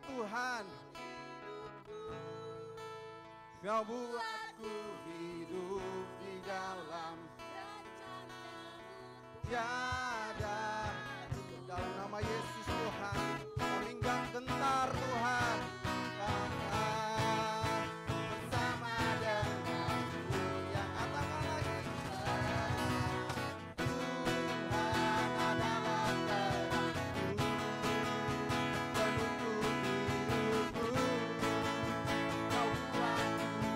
Tuhan. Kau buatku hidup di dalam tiada. Dalam nama Yesus Tuhan, kami enggak gentar Tuhan. Karena bersama denganmu yang katakan lagi. Tuhan adalah terangku, penuntun hidupku. Kau buatku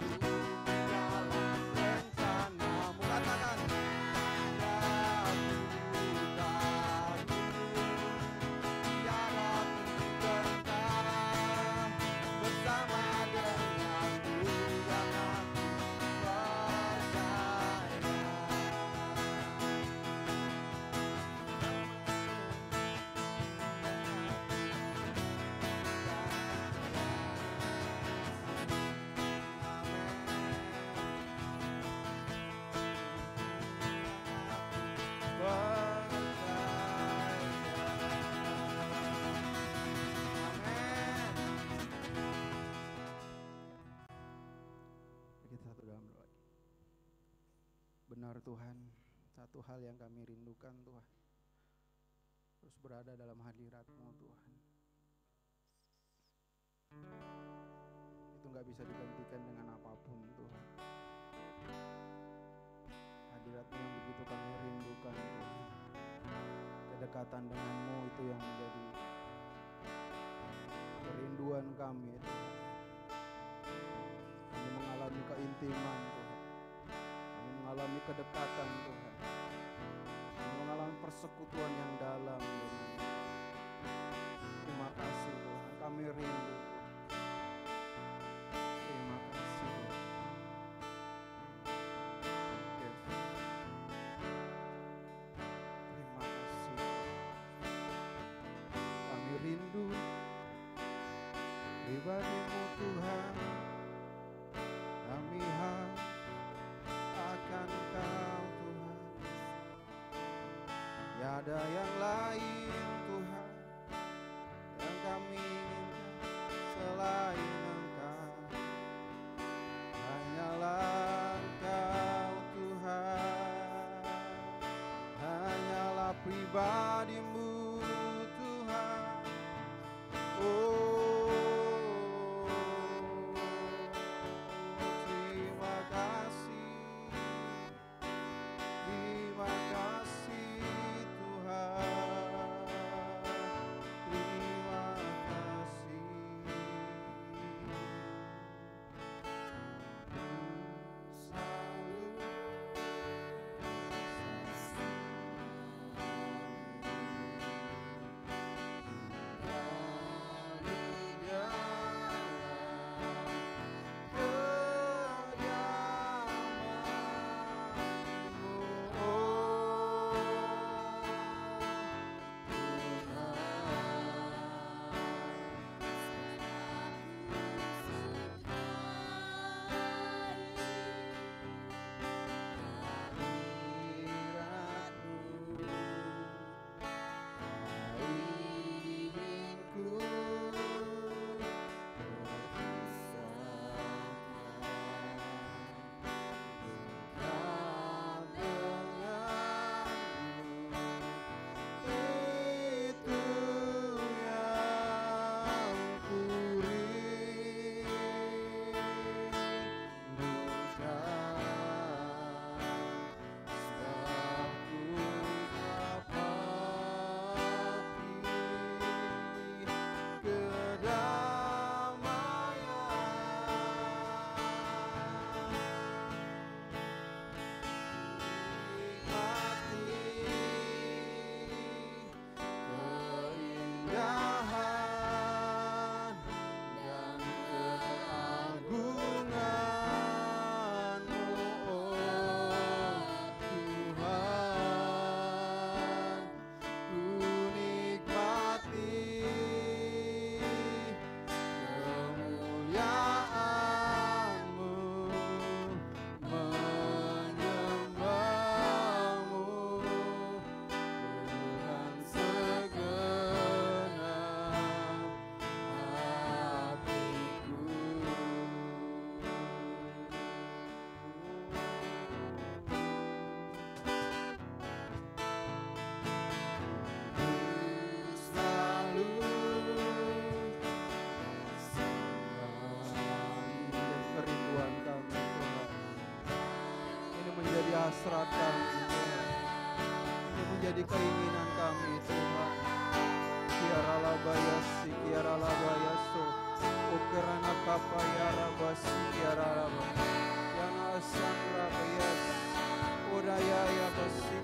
hidup dalam rencanamu. Katakan. Benar Tuhan, satu hal yang kami rindukan Tuhan, terus berada dalam hadirat-Mu Tuhan. Itu gak bisa digantikan dengan apapun Tuhan. Hadirat-Mu yang begitu kami rindukan Tuhan. Kedekatan dengan-Mu itu yang menjadi kerinduan kami Tuhan. Kami mengalami keintiman Tuhan, mengalami kedekatan Tuhan, mengalami persekutuan yang dalam dengan. Terima kasih Tuhan, kami rindu Tuhan. Terima kasih Tuhan. Yes. Terima kasih kami rindu pribadi-Mu Tuhan. Kami akan Kau Tuhan, tiada yang lain Tuhan yang kami inginkan selain Engkau. Hanyalah Engkau Tuhan, hanyalah pribadi-Mu Tuhan. hasrat kami Tuhan. Ini menjadi keinginan kami Tuhan. Kiara labayasi, kiara labayaso, ukerana kapa yara basi, kiara laba, yang asam labayas, udaya ya basi,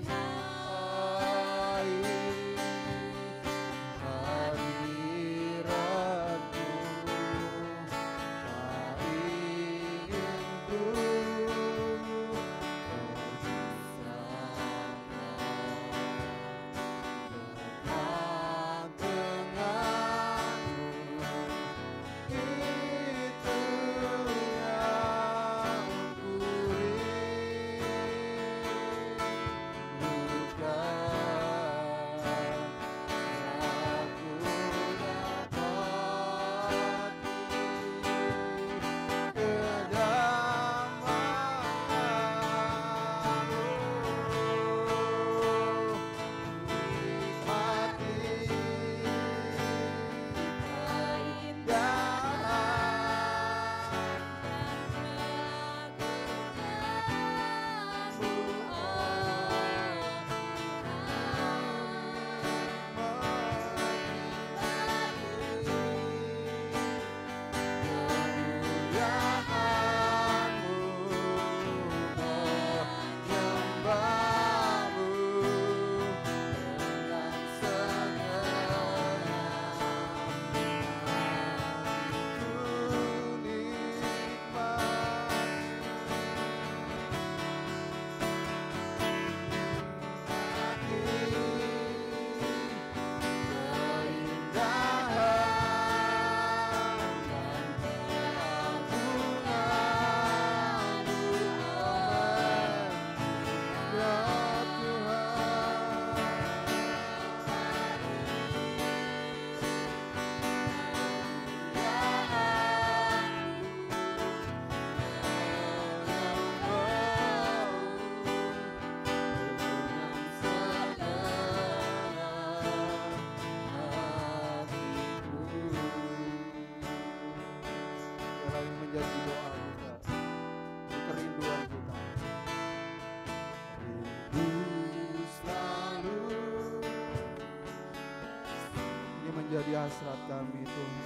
menjadi hasrat kami Tuhan.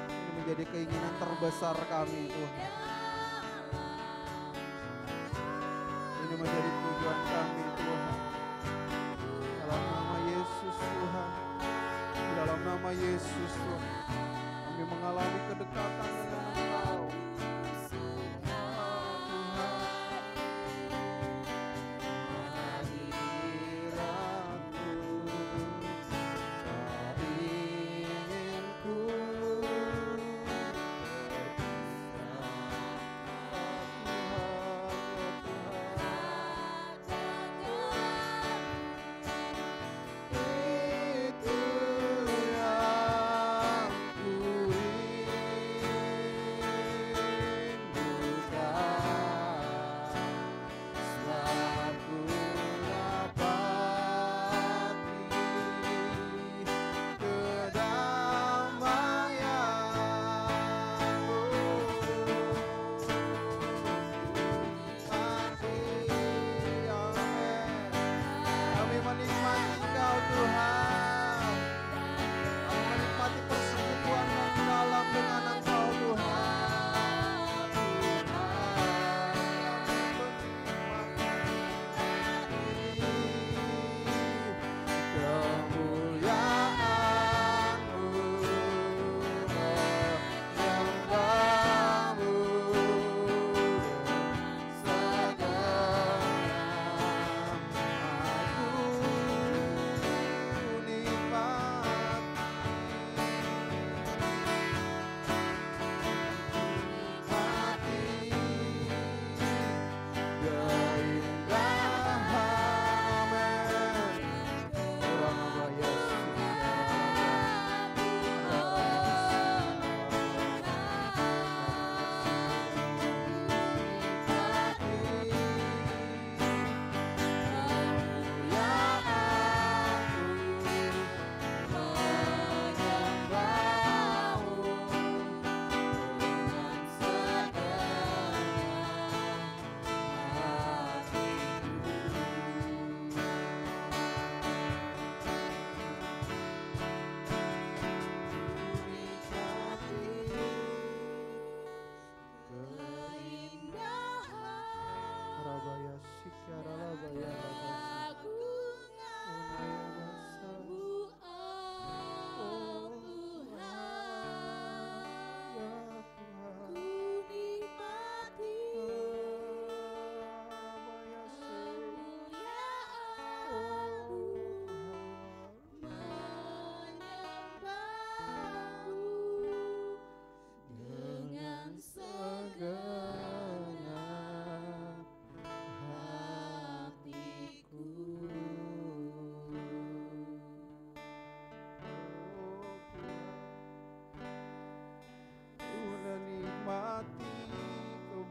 Ini menjadi keinginan terbesar kami Tuhan. Ini menjadi tujuan kami Tuhan. Dalam nama Yesus Tuhan. Di dalam nama Yesus Tuhan. Kami mengalami kedekatan dengan Engkau.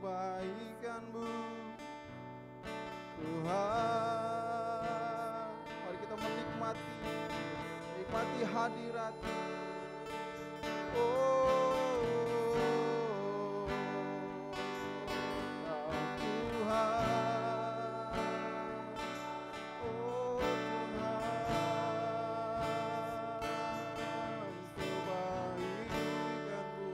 kebaikan-Mu Tuhan. Mari kita menikmati hadirat. Oh Tuhan, oh Tuhan, kebaikan-Mu,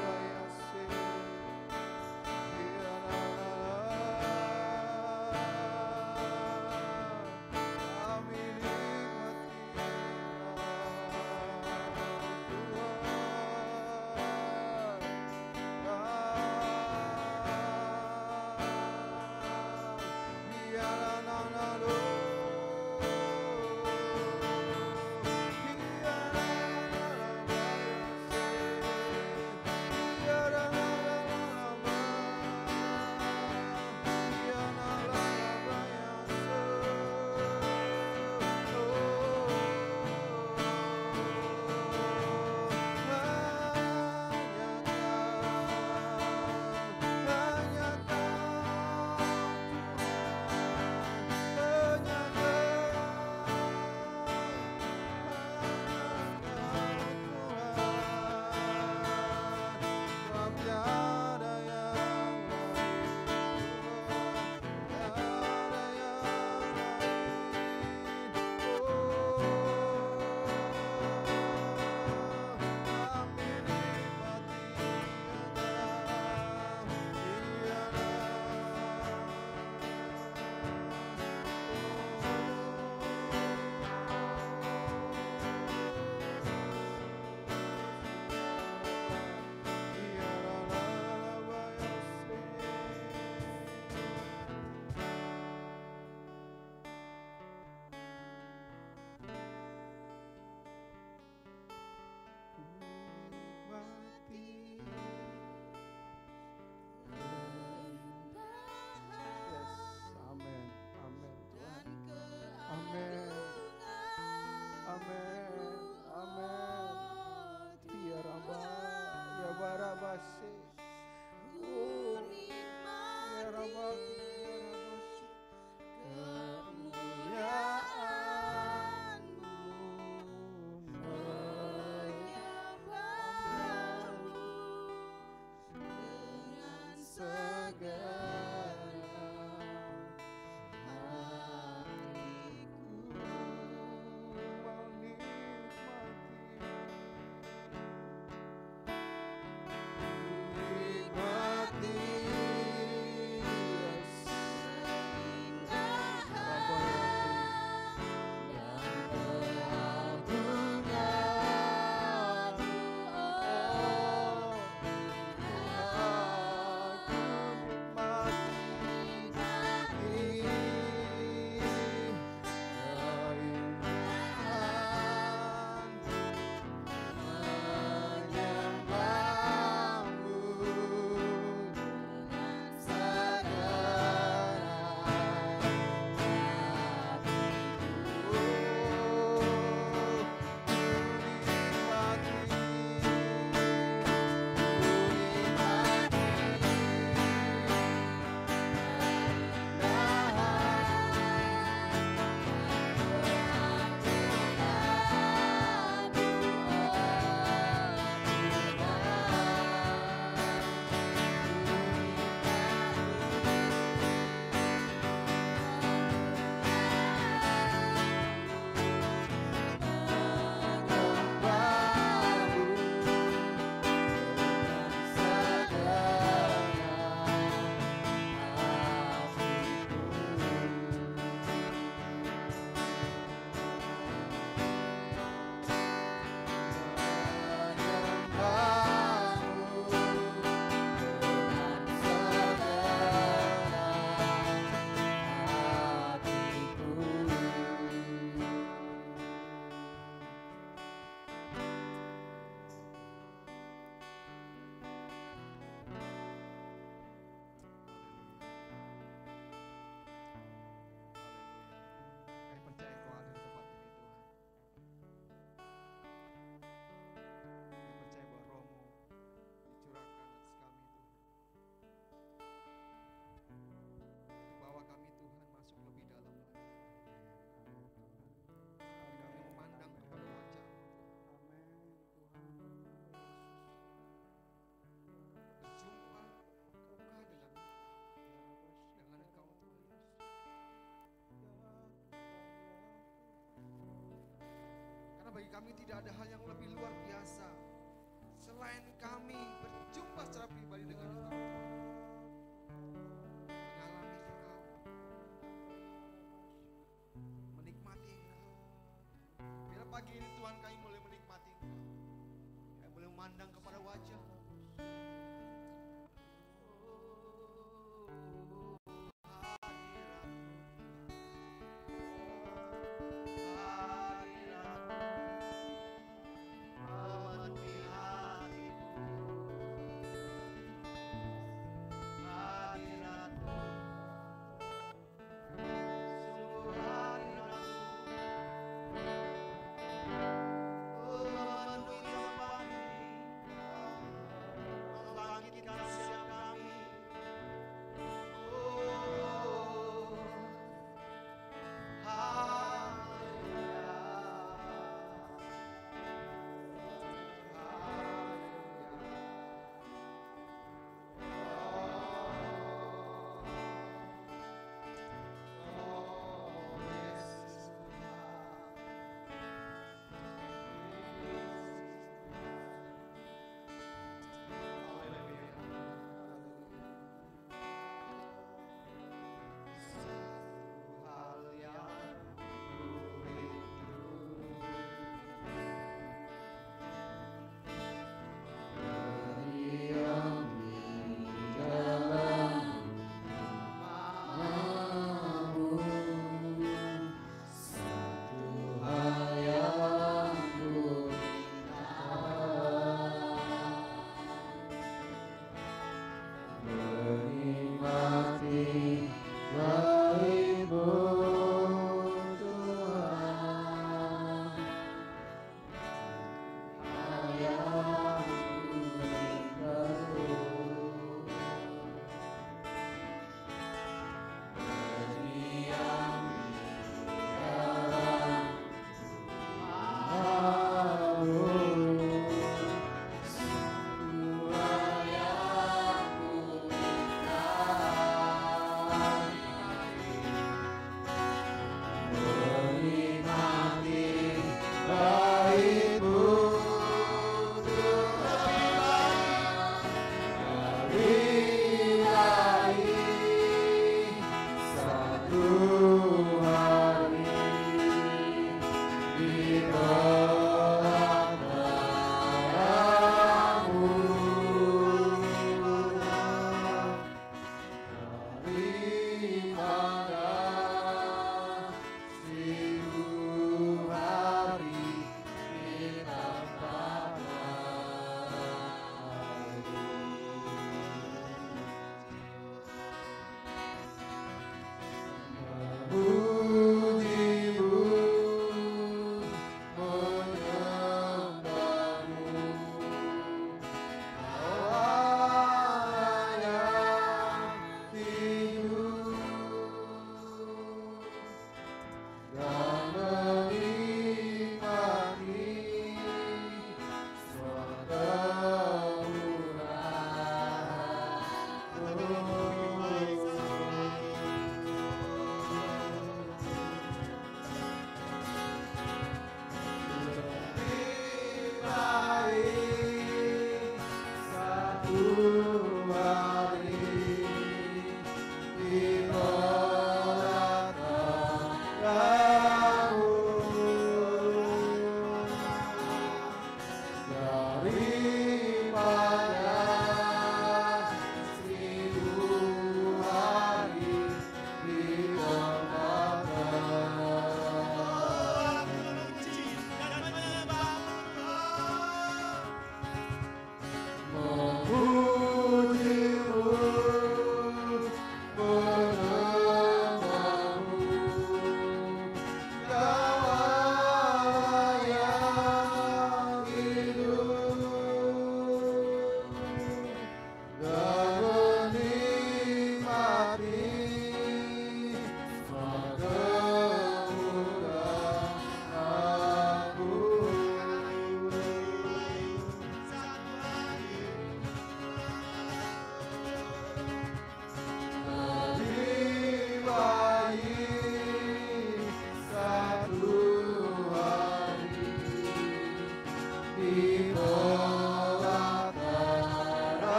oh Yesus. kami tidak ada hal yang lebih luar biasa selain kami berjumpa secara pribadi dengan Engkau, mengalami Engkau, menikmati Engkau. Biar pagi ini Tuhan kami boleh menikmati Engkau, kami boleh memandang kepada wajah. Hallelujah.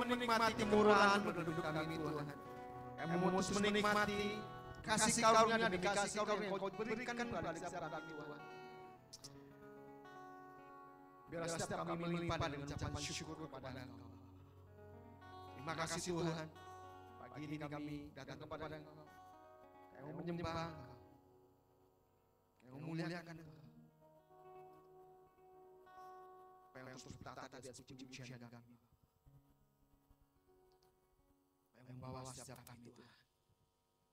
Menikmati kemurahan penduduk kami Tuhan. Kami memutus menikmati kasih karunia demi kasih karunia yang Kau berikan kepada setiap kami Tuhan. Biarlah setiap kami melimpah dengan ucapan syukur kepada Engkau. Terima kasih Tuhan. Pagi ini kami datang kepada Engkau. Kami menyembah Engkau. Kami memuliakan Engkau. Apa yang terus bertata di atas puji-pujian kami. Membawa setiap kami Tuhan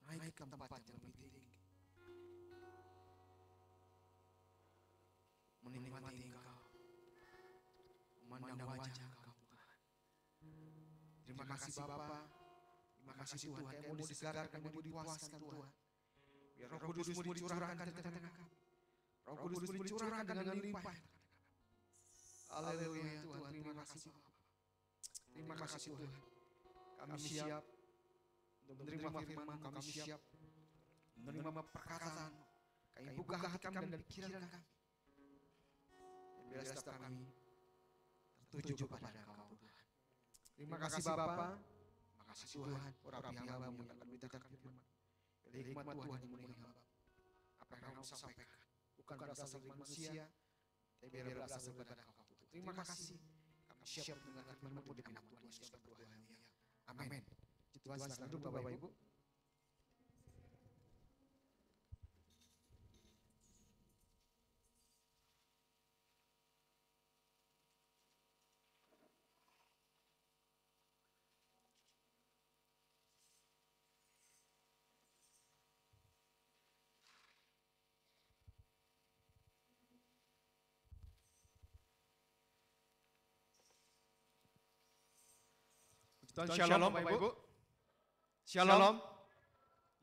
naik ke tempat yang lebih tinggi, menikmati Engkau, memandang wajah Engkau Tuhan. Terima kasih Bapa, terima kasih Tuhan. Kami mau disegarkan, kami mau dipuaskan Tuhan. Biar Roh Kudus-Mu dicurahkan di tengah-tengah kami. Roh Kudus-Mu dicurahkan dengan limpah. Haleluya Tuhan, terima kasih Bapa. Terima kasih Tuhan. Kami siap untuk menerima firman-Mu, kami siap menerima perkataan. Kami buka hati kami dan pikiran kami. Biar setiap kami tertuju kepada Engkau Tuhan. Terima kasih Bapa. Terima kasih Tuhan. Urapi hamba-Mu yang akan memberitakan firman. Biar hikmat Tuhan yang memenuhi hamba. Apa yang Kau sampaikan bukan berasal dari manusia, tapi biar berasal daripada Engkau Tuhan. Terima kasih. Kami siap mendengarkan firman-Mu di nama Tuhan Yesus berdoa. Amin. Tuhan silakan duduk Bapak Ibu. Tuhan shalom Bapak Ibu. Shalom.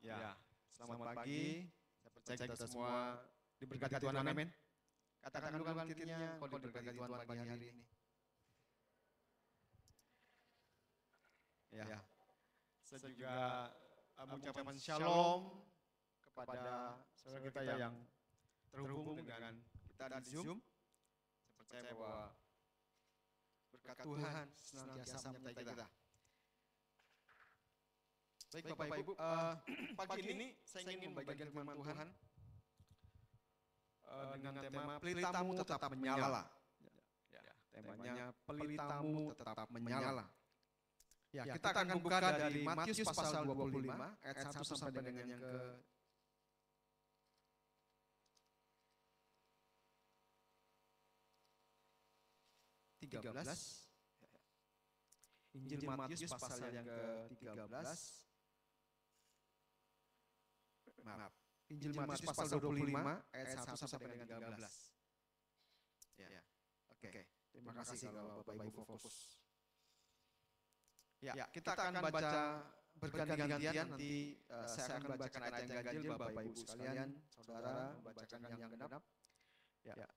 Ya, selamat pagi. Saya percaya kita semua diberkati Tuhan, amin. Katakan dulu kan kiranya kau diberkati Tuhan pagi hari ini. Ya, saya juga mengucapkan shalom kepada saudara kita yang terhubung dengan kita di Zoom. Saya percaya bahwa berkat Tuhan senantiasa menyertai kita. Baik Bapak Ibu, pagi ini saya ingin membagikan firman Tuhan dengan tema pelitamu tetap menyala. Temanya pelitamu tetap menyala. Ya, kita akan buka dari Matius pasal 25 ayat 1 sampai dengan yang ke 13. Injil Matius pasal yang ke-13. Maaf, Injil Matius pasal 25 ayat 1 sampai dengan 13. Ya. Oke. Terima kasih kalau Bapak Ibu fokus. Ya, kita akan baca berganti-gantian nanti saya akan bacakan ayat yang ganjil, Bapak Ibu sekalian, saudara membacakan yang genap. Ya.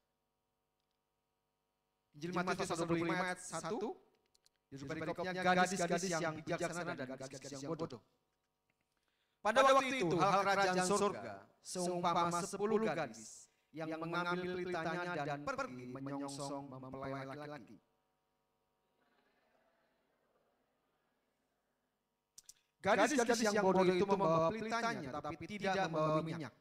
Injil Matius pasal 25 ayat 1 Judul perikopnya gadis-gadis yang bijaksana dan gadis-gadis yang bodoh. Pada waktu itu hal kerajaan surga seumpama 10 gadis yang mengambil pelitanya dan pergi menyongsong mempelai laki-laki. Gadis-gadis yang bodoh itu membawa pelitanya tetapi tidak membawa minyak.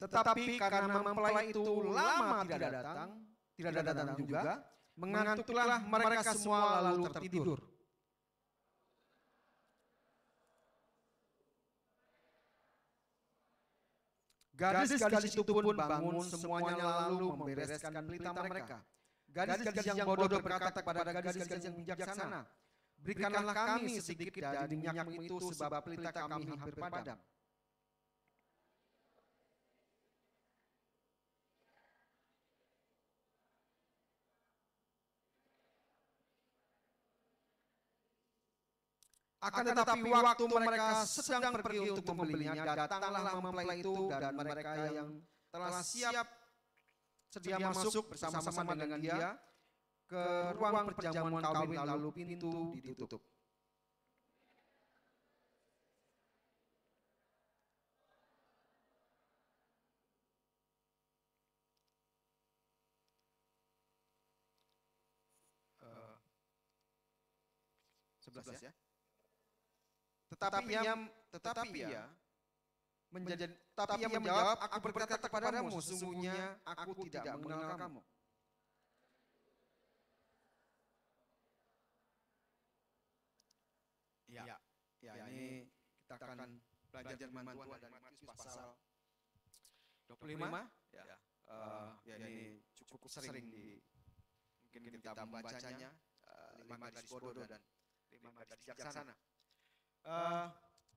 Tetapi karena mempelai itu lama tidak datang juga, mengantuklah mereka semua lalu tertidur. Gadis-gadis itu pun bangun semuanya lalu membereskan pelita mereka. Gadis-gadis yang bodoh berkata kepada gadis-gadis yang bijaksana, "Berikanlah kami sedikit dari minyakmu itu sebab pelita kami hampir padam." Akan tetapi waktu mereka sedang pergi untuk membelinya, datanglah mempelai itu dan mereka yang telah siap sedia masuk bersama-sama dengan dia ke ruang perjamuan kawin lalu pintu ditutup. Sebelas ya. Tetapi ia menjawab, "Aku berkata kepadamu, sesungguhnya aku tidak mengenal kamu." Ya, ini kita akan belajar firman Tuhan dari Matius pasal 25. Ya, ini cukup sering mungkin kita membacanya, 5 gadis bodoh dan 5 gadis bijaksana.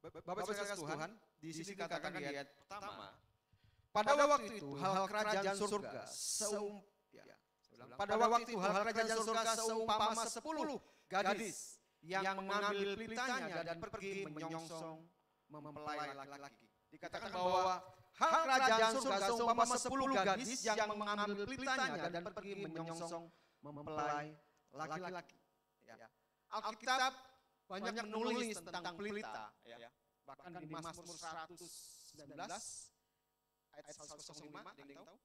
Bapak Saudara Tuhan, di sini dikatakan di ayat pertama, pada waktu itu hal kerajaan surga seumpama 10 gadis yang mengambil pelitanya dan pergi menyongsong mempelai laki-laki. Dikatakan bahwa hal kerajaan surga seumpama 10 gadis yang mengambil pelitanya dan pergi menyongsong mempelai laki-laki. Alkitab banyak menulis tentang pelita, ya. Bahkan di Mazmur 119 ayat 105, ada yang tahu?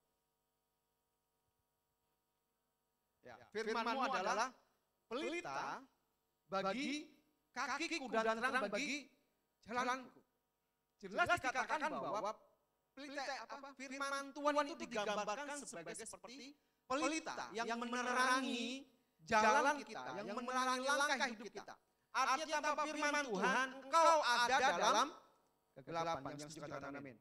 Ya, firman-Mu adalah pelita bagi kakiku dan terang bagi jalanku. Jelas dikatakan bahwa pelita firman Tuhan itu digambarkan seperti pelita yang menerangi jalan kita, yang menerangi langkah hidup kita. Artinya tanpa firman Tuhan, engkau ada dalam kegelapan. Yang setuju katakan amin.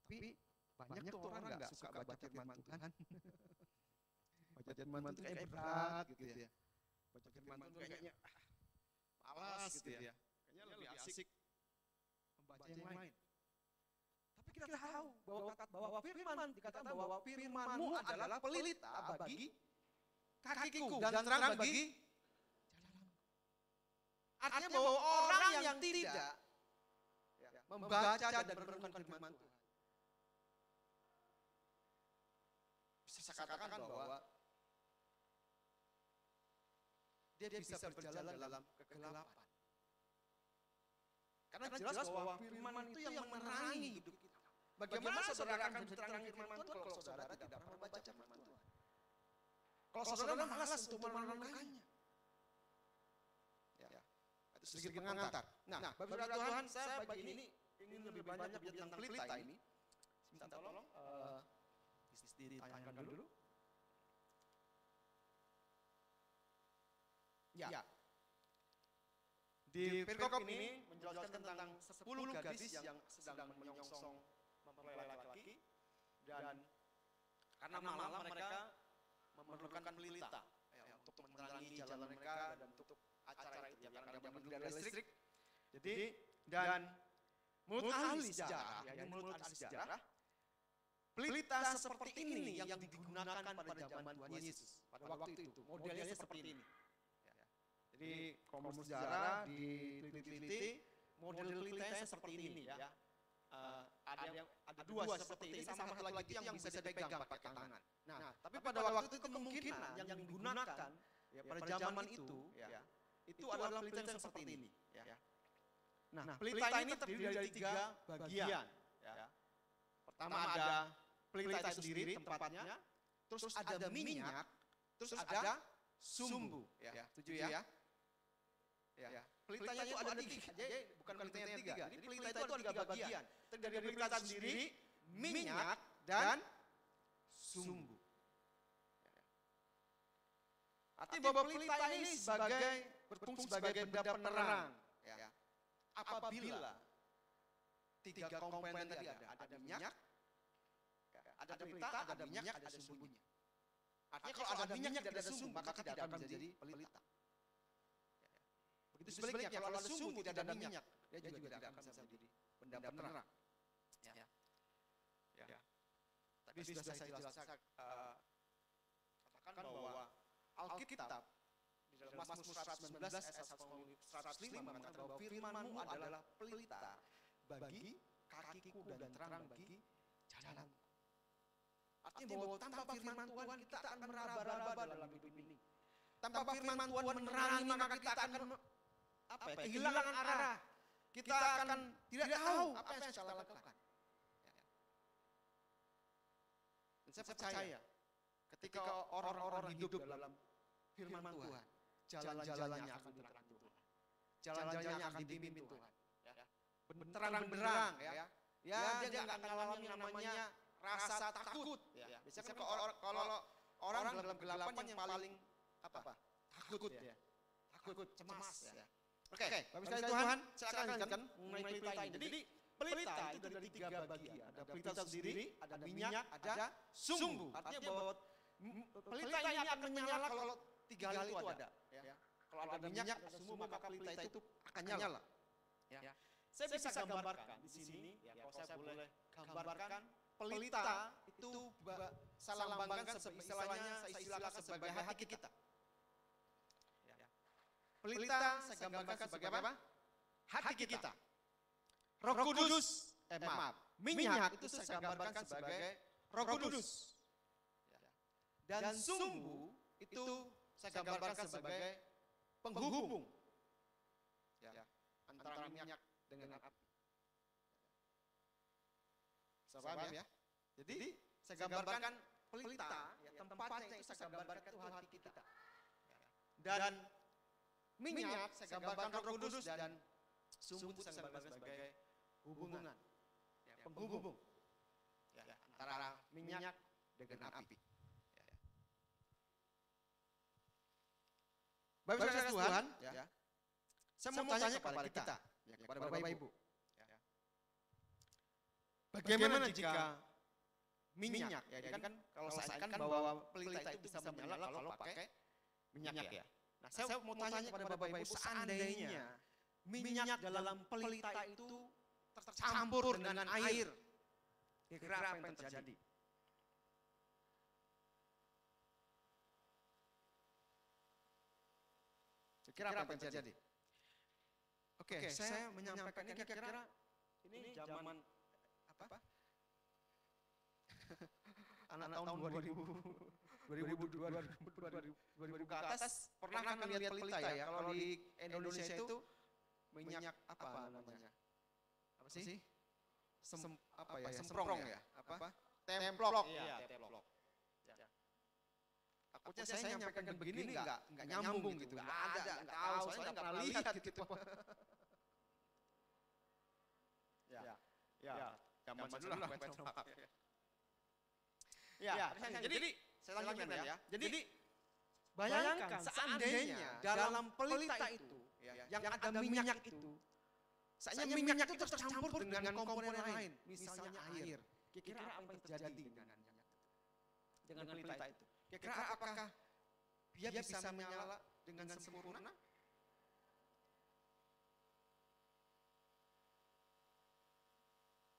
Tapi banyak tuh orang nggak suka baca firman Tuhan. Baca firman Tuhan kayak berat gitu ya. Baca firman Tuhan kayaknya malas gitu ya. Kayaknya lebih asik membaca yang lain. Tapi kita tahu bahwa firman dikatakan bahwa firman-Mu adalah pelita bagi kakiku dan terang bagi. Artinya bahwa orang yang tidak membaca dan merenungkan firman Tuhan, bisa saya katakan bahwa dia bisa berjalan dalam kegelapan. Karena jelas bahwa firman itu yang menerangi hidup kita. Bagaimana saudara akan diterangi firman Tuhan kalau saudara tidak pernah membaca firman Tuhan? Kalau saudara malas untuk merenungkannya. Sedikit pengantar. Nah, Bapak Saudara Tuhan, saya pagi ini ingin lebih banyak belajar tentang pelita ini. Minta tolong ditayangkan dulu. Ya. Di perikop ini menjelaskan tentang 10 gadis yang sedang menyongsong mempelai laki-laki, dan karena malam mereka memerlukan pelita untuk menerangi jalan mereka dan untuk acara itu, karena zaman dulu tidak ada listrik. Jadi, dan menurut ahli sejarah, pelita seperti ini yang digunakan pada zaman Tuhan Yesus pada waktu itu. Modelnya seperti ini. Jadi, kalau menurut sejarah diteliti, model pelitanya seperti ini ya. ada dua seperti ini sama satu lagi yang bisa dipegang pakai tangan. Nah, tapi pada waktu itu kemungkinan yang digunakan pada zaman itu itu adalah pelita yang seperti ini. Nah, pelita ini terdiri dari 3 bagian. Pertama ada pelita itu sendiri tempatnya, terus ada minyak, terus ada sumbu. Setuju ya? Pelitanya itu ada 3, jadi bukan pelitanya 3. Jadi pelita itu ada 3 bagian. Terdiri dari pelita sendiri, minyak, dan sumbu. Artinya bahwa pelita ini berfungsi sebagai benda penerang. Apabila 3 komponen tadi ada minyak, ada pelita, ada minyak, ada sumbunya. Artinya kalau ada minyak tidak ada sumbu, maka tidak akan menjadi pelita. Begitu sebaliknya, kalau ada sumbu tidak ada minyak, dia juga tidak akan bisa menjadi benda penerang. Tadi sudah saya jelaskan, katakan bahwa Alkitab di dalam Mazmur 119 ayat 105 mengatakan bahwa firman-Mu adalah pelita bagi kakiku dan terang bagi jalanku. Artinya bahwa tanpa firman Tuhan kita akan meraba-raba dalam hidup ini. Tanpa firman Tuhan menerangi maka kita akan kehilangan arah. Kita akan tidak tahu apa yang kita lakukan. Dan saya percaya ketika orang-orang hidup dalam firman Tuhan, jalan-jalannya akan diterang Tuhan. Jalan-jalannya akan dipimpin Tuhan. Terang-benderang ya. Dia nggak akan ngalamin namanya rasa takut. Biasanya kalau orang dalam kegelapan yang paling takut ya. Takut, cemas ya. Oke, Bapak sekalian Tuhan, saya akan lanjutkan mengenai pelita ini. Jadi pelita itu dari 3 bagian. Ada pelita sendiri, ada minyak, ada sumbu. Artinya bahwa pelita ini akan menyala kalau 3 hal itu ada. Kalau ada minyak, ada sumbu, maka pelita itu akan nyala. Saya bisa gambarkan di sini, kalau saya boleh gambarkan pelita itu saya lambangkan istilahnya, saya istilahkan sebagai hati kita. Pelita saya gambarkan sebagai apa? Hati kita. Roh Kudus, minyak itu saya gambarkan sebagai Roh Kudus. Dan sumbu itu saya gambarkan sebagai penghubung antara minyak dengan api. Bisa paham ya? Jadi saya gambarkan pelita, tempatnya itu saya gambarkan itu hati kita. Dan minyak saya gambarkan Roh Kudus dan sumbu saya gambarkan sebagai hubungan, penghubung antara minyak dengan api. Bapak Ibu Tuhan, saya mau tanya kepada kita, kepada Bapak Ibu, bagaimana jika minyak, kan kalau saya kan bahwa pelita itu bisa menyala kalau pakai minyak ya. Nah, saya mau tanya kepada Bapak Ibu, seandainya minyak dalam pelita itu tercampur dengan air, kira-kira apa yang terjadi? Kira apa yang terjadi? Oke, saya menyampaikan ini kira-kira ini zaman apa? Anak tahun 2000 ke atas pernah kan lihat pelita ya? Kalau di Indonesia itu minyak apa namanya? Apa sih? Semprong ya? Apa? Templok. Iya, templok. Takutnya saya nyampaikan begini enggak nyambung gitu. Enggak ada, enggak tahu, saya enggak pernah lihat gitu. Ya. Zaman dulu lah templok. Ya, jadi saya lanjutkan ya. Jadi bayangkan seandainya dalam pelita itu yang ada minyak itu, seandainya minyak itu tercampur dengan komponen lain, misalnya air. Kira-kira apa yang terjadi dengan pelita itu? Kira-kira apakah dia bisa menyala dengan sempurna?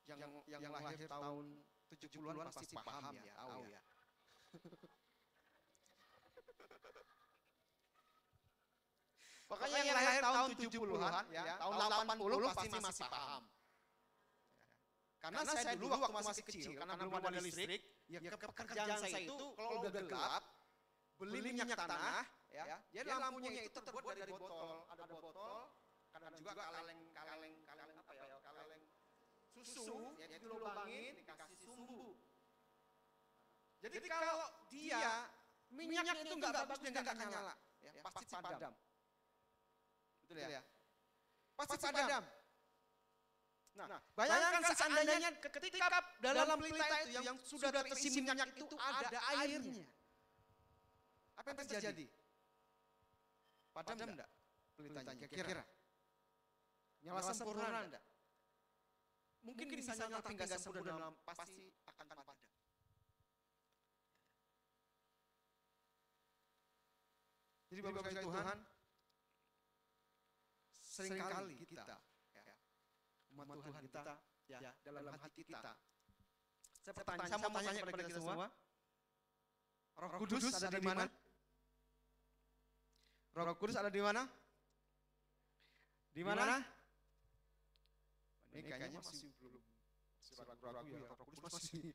Yang lahir tahun 70-an pasti paham ya, tahu ya. Pokoknya yang lahir tahun 70-an ya, tahun 80 pasti masih paham. Karena saya dulu waktu masih kecil, karena belum ada listrik, ya pekerjaan saya itu kalau udah gelap, beli minyak tanah, ya, jadi lampunya itu terbuat dari botol, ada botol, kadang juga kaleng apa ya, kaleng susu, ya dilubangin, dikasih sumbu. Jadi kalau dia minyaknya itu nggak bagus, dia nggak nyala, ya, pasti padam. Betul ya? Pasti padam. Nah, bayangkan seandainya ketika dalam pelita itu yang sudah terisi minyak itu ada airnya. Apa yang terjadi? Padam enggak pelitanya kira-kira? Nyala sempurna enggak? Mungkin bisa nyala tapi enggak sempurna, pasti akan padam. Jadi Bapak sekalian Tuhan, seringkali kita, umat Tuhan kita, ya, dalam hati kita. Saya mau tanya kepada kita semua, Roh Kudus ada di mana? Roh Kudus ada di mana? Di mana? Ini kayaknya masih belum ragu-ragu ya, Roh Kudus masih.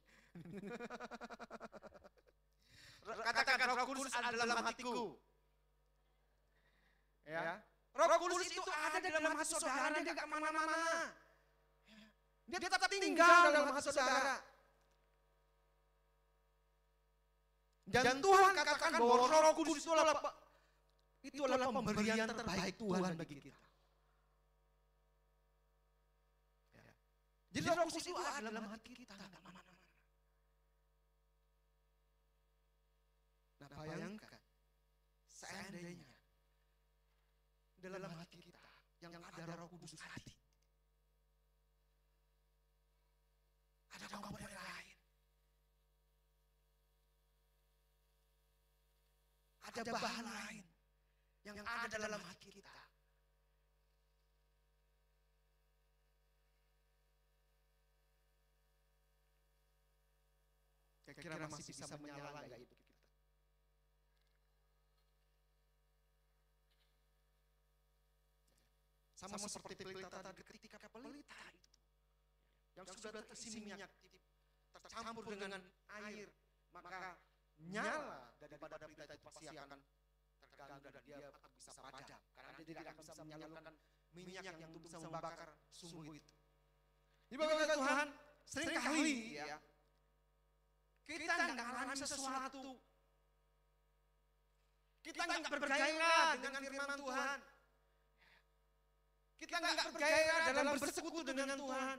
Katakan Roh Kudus ada dalam hatiku. Ya. Roh Kudus itu ada di dalam hati saudara, dia enggak kemana-mana. Dia tetap tinggal dalam hati saudara. Dan Tuhan katakan bahwa Roh Kudus itu adalah pemberian terbaik Tuhan bagi kita. Jadi Roh Kudus itu ada dalam hati kita, enggak kemana-mana. Nah, bayangkan seandainya dalam hati kita yang ada Roh Kudus tadi, ada komponen lain, ada bahan lain yang ada dalam hati kita. Kira-kira masih bisa menyala nggak hidup kita? Sama seperti pelita tadi, ketika pelita itu yang sudah terisi minyak tercampur dengan air, maka nyala daripada pelita itu pasti akan terganggu dan dia akan bisa padam, karena dia tidak akan bisa menyalurkan minyak yang untuk bisa membakar sumbu itu. Di bawah Tuhan, seringkali ya, kita nggak alami sesuatu, kita nggak bergairah dengan firman Tuhan, kita nggak bergairah dalam bersekutu dengan Tuhan,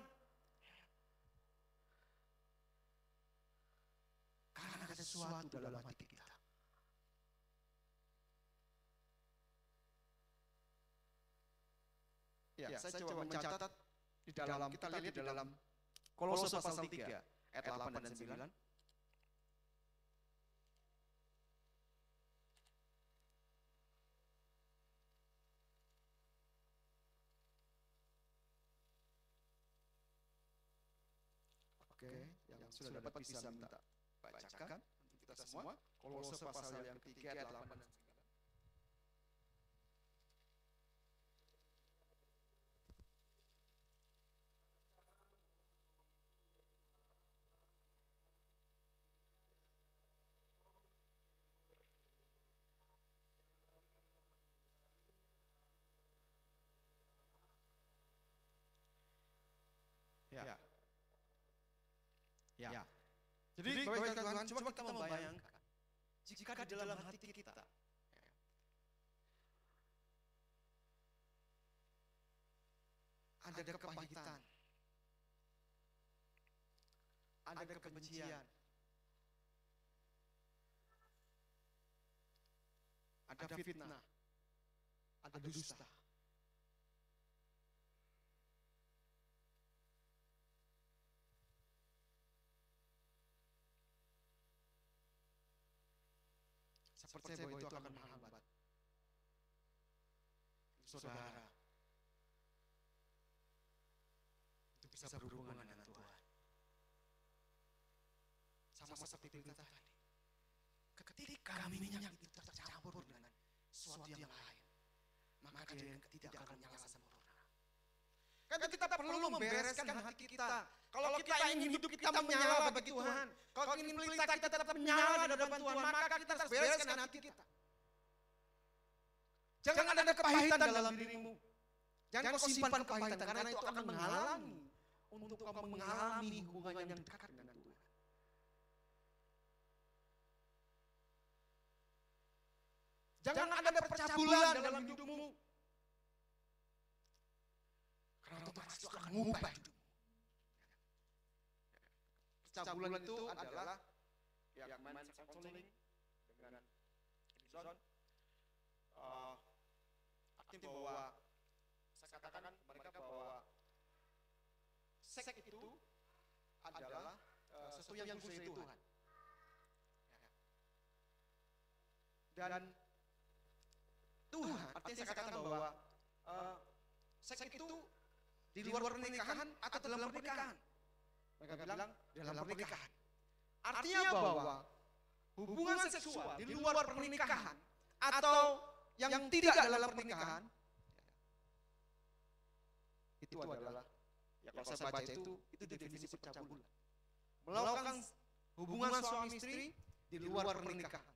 karena ada sesuatu dalam hati kita. Ya, saya coba mencatat di dalam, kita lihat di dalam Kolose pasal 3 ayat 8 dan 9. Oke, yang sudah dapat bisa minta bacakan untuk kita semua. Kolose pasal yang ketiga ayat 8 dan 9. Ya. Jadi Bapak Tuhan, coba kita membayangkan jika di dalam hati kita ada kepahitan, ada kebencian, ada fitnah, ada dusta. Saya percaya bahwa itu akan menghambat saudara untuk bisa berhubungan dengan Tuhan. Sama seperti kita tadi, ketika minyak itu tercampur dengan sesuatu yang lain, maka dia tidak akan nyala sempurna. Kan kita perlu membereskan hati kita Kalau kita ingin hidup kita menyala bagi Tuhan, kalau ingin pelita kita tetap menyala di hadapan Tuhan, maka kita harus bereskan hati kita. Jangan ada kepahitan dalam dirimu. Jangan kau simpan kepahitan, karena itu akan menghalangi untuk kau mengalami hubungan yang dekat dengan Tuhan. Jangan ada percabulan dalam hidupmu, karena otomatis itu akan mengubah hidupmu. Percabulan itu adalah yang main counseling dengan Edison. Artinya bahwa saya katakan mereka bahwa seks itu adalah sesuatu yang khusus dari Tuhan. Dan Tuhan, artinya saya katakan bahwa seks itu di luar pernikahan atau dalam pernikahan. Mereka bilang dalam pernikahan. Artinya bahwa hubungan seksual di luar pernikahan atau yang tidak dalam pernikahan itu adalah, ya kalau saya baca itu definisi percabulan. Melakukan hubungan suami istri di luar pernikahan.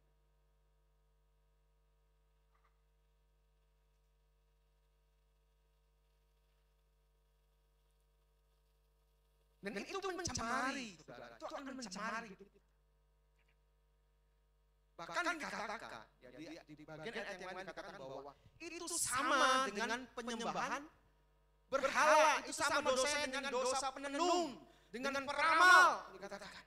Dan itu mencemari, saudara. Itu akan mencemari hidup kita. Bahkan dikatakan, ya, di bagian ayat yang lain dikatakan bahwa itu sama dengan penyembahan berhala, itu sama dosanya dengan dosa penenung, dengan peramal, dikatakan.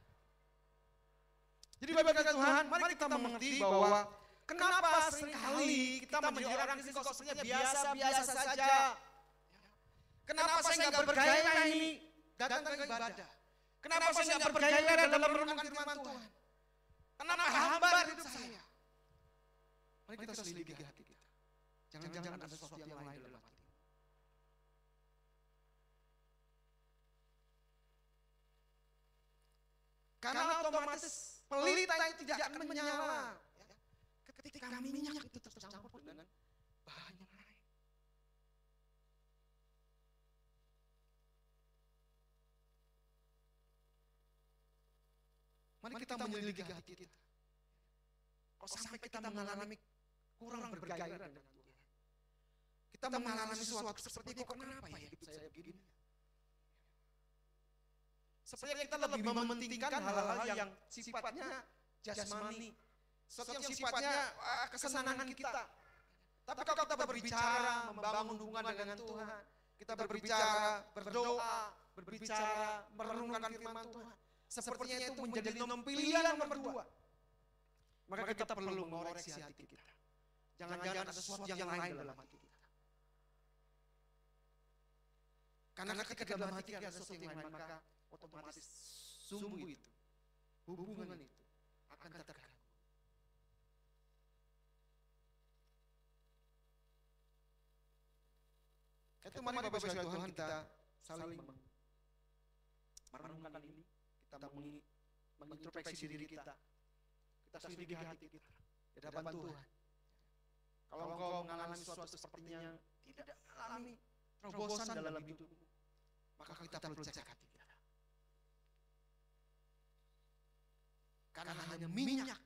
Jadi Bapak Tuhan, mari kita mengerti bahwa kenapa seringkali kita menjadi orang Kristen kok sepertinya biasa-biasa saja. Kenapa saya nggak bergairah ini datang ke ibadah? Kenapa saya nggak bergairah dalam merenungkan firman Tuhan? Kenapa hambar hidup saya? Mari kita selidiki hati kita. Jangan-jangan ada sesuatu yang lain dalam hati. Karena otomatis pelita itu tidak akan menyala ketika minyak itu tercampur dengan bahan yang lain. Mari kita menyelidiki hati kita. Kalau sampai kita mengalami kurang bergairah dengan Tuhan, kita mengalami sesuatu seperti ini, kok kenapa ya hidup saya begini? Sepertinya kita lebih mementingkan hal-hal yang sifatnya jasmani, sesuatu yang sifatnya kesenangan kita. Tapi kalau kita berbicara membangun hubungan dengan Tuhan, kita berbicara berdoa, berbicara merenungkan firman Tuhan, sepertinya itu menjadi nomor pilihan nomor 2. Maka kita perlu mengoreksi hati kita. Jangan-jangan ada sesuatu yang lain dalam hati kita. Karena ketika dalam hati kita ada sesuatu yang lain, maka otomatis sumbu itu, hubungan itu akan terganggu. Itu mari Bapak Ibu Tuhan kita saling merenungkan ini, kita mengintrospeksi diri kita selidiki hati kita di hadapan Tuhan. Kalau engkau mengalami sesuatu sepertinya tidak mengalami terobosan dalam hidupmu, maka kita perlu cek hati kita. Karena hanya minyak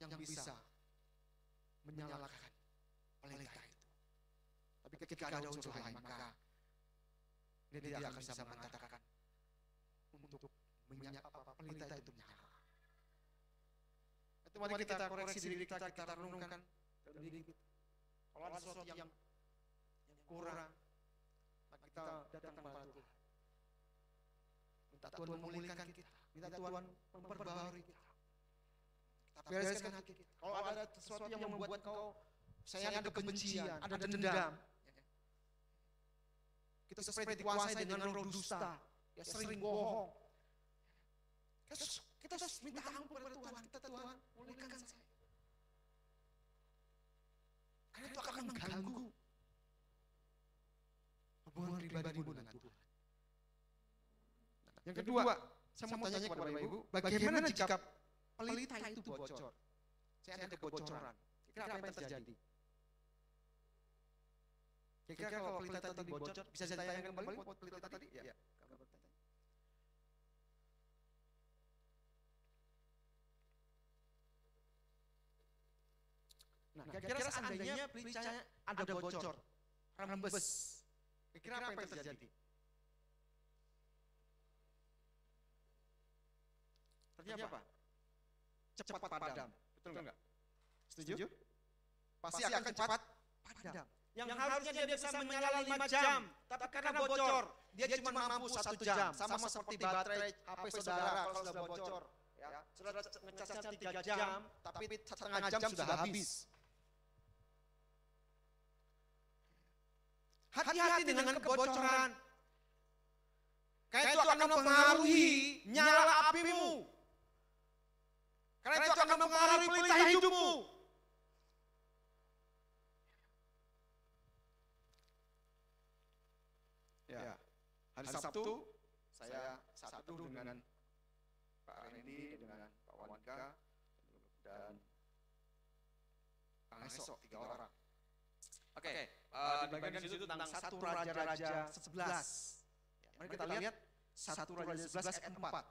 yang bisa menyalakan pelita itu. Tapi ketika ada unsur lain, maka dia tidak akan bisa mengatakan untuk pelita itu menyala. Itu mari kita koreksi diri kita renungkan dalam diri kita. Kalau ada sesuatu yang kurang, maka kita datang kepada Tuhan. Minta Tuhan memulihkan kita, minta Tuhan memperbarui kita. Kita bereskan hati kita. Kalau ada sesuatu yang membuat kau sayang, ada kebencian, ada dendam, kita seperti dikuasai dengan roh dusta, ya sering bohong. Kita harus minta ampun kepada Tuhan. Tuhan, pulihkan saya. Karena itu akan mengganggu hubungan pribadimu dengan Tuhan. Yang kedua, saya mau tanya kepada Bapak Ibu, bagaimana jika pelita itu bocor? Saya ada kebocoran. Kira-kira apa yang terjadi? Kira-kira kalau pelita tadi bocor, bisa saya tayangkan kembali pelita tadi? Ya. kira-kira seandainya pelicanya ada bocor, rembes, kira-kira apa yang terjadi? Terjadi apa? Cepat padam, betul nggak? Setuju? Pasti akan cepat padam. Yang harusnya dia bisa menyala 5 jam, tapi karena bocor, dia cuma mampu 1 jam. Sama seperti baterai HP saudara kalau sudah bocor. Ya, sudah ngecasnya 3 jam, tapi setengah jam sudah habis. Hati-hati dengan kebocoran. Karena itu akan mempengaruhi nyala apimu. Karena itu akan mempengaruhi pelita hidupmu. Ya, hari Sabtu saya saat teduh dengan Pak Randy, dengan Pak Wanika, dan Kang Esok, 3 orang. Oke, dibagikan di situ tentang 1 Raja-Raja 11. Mari kita lihat 1 Raja 11 ayat 4.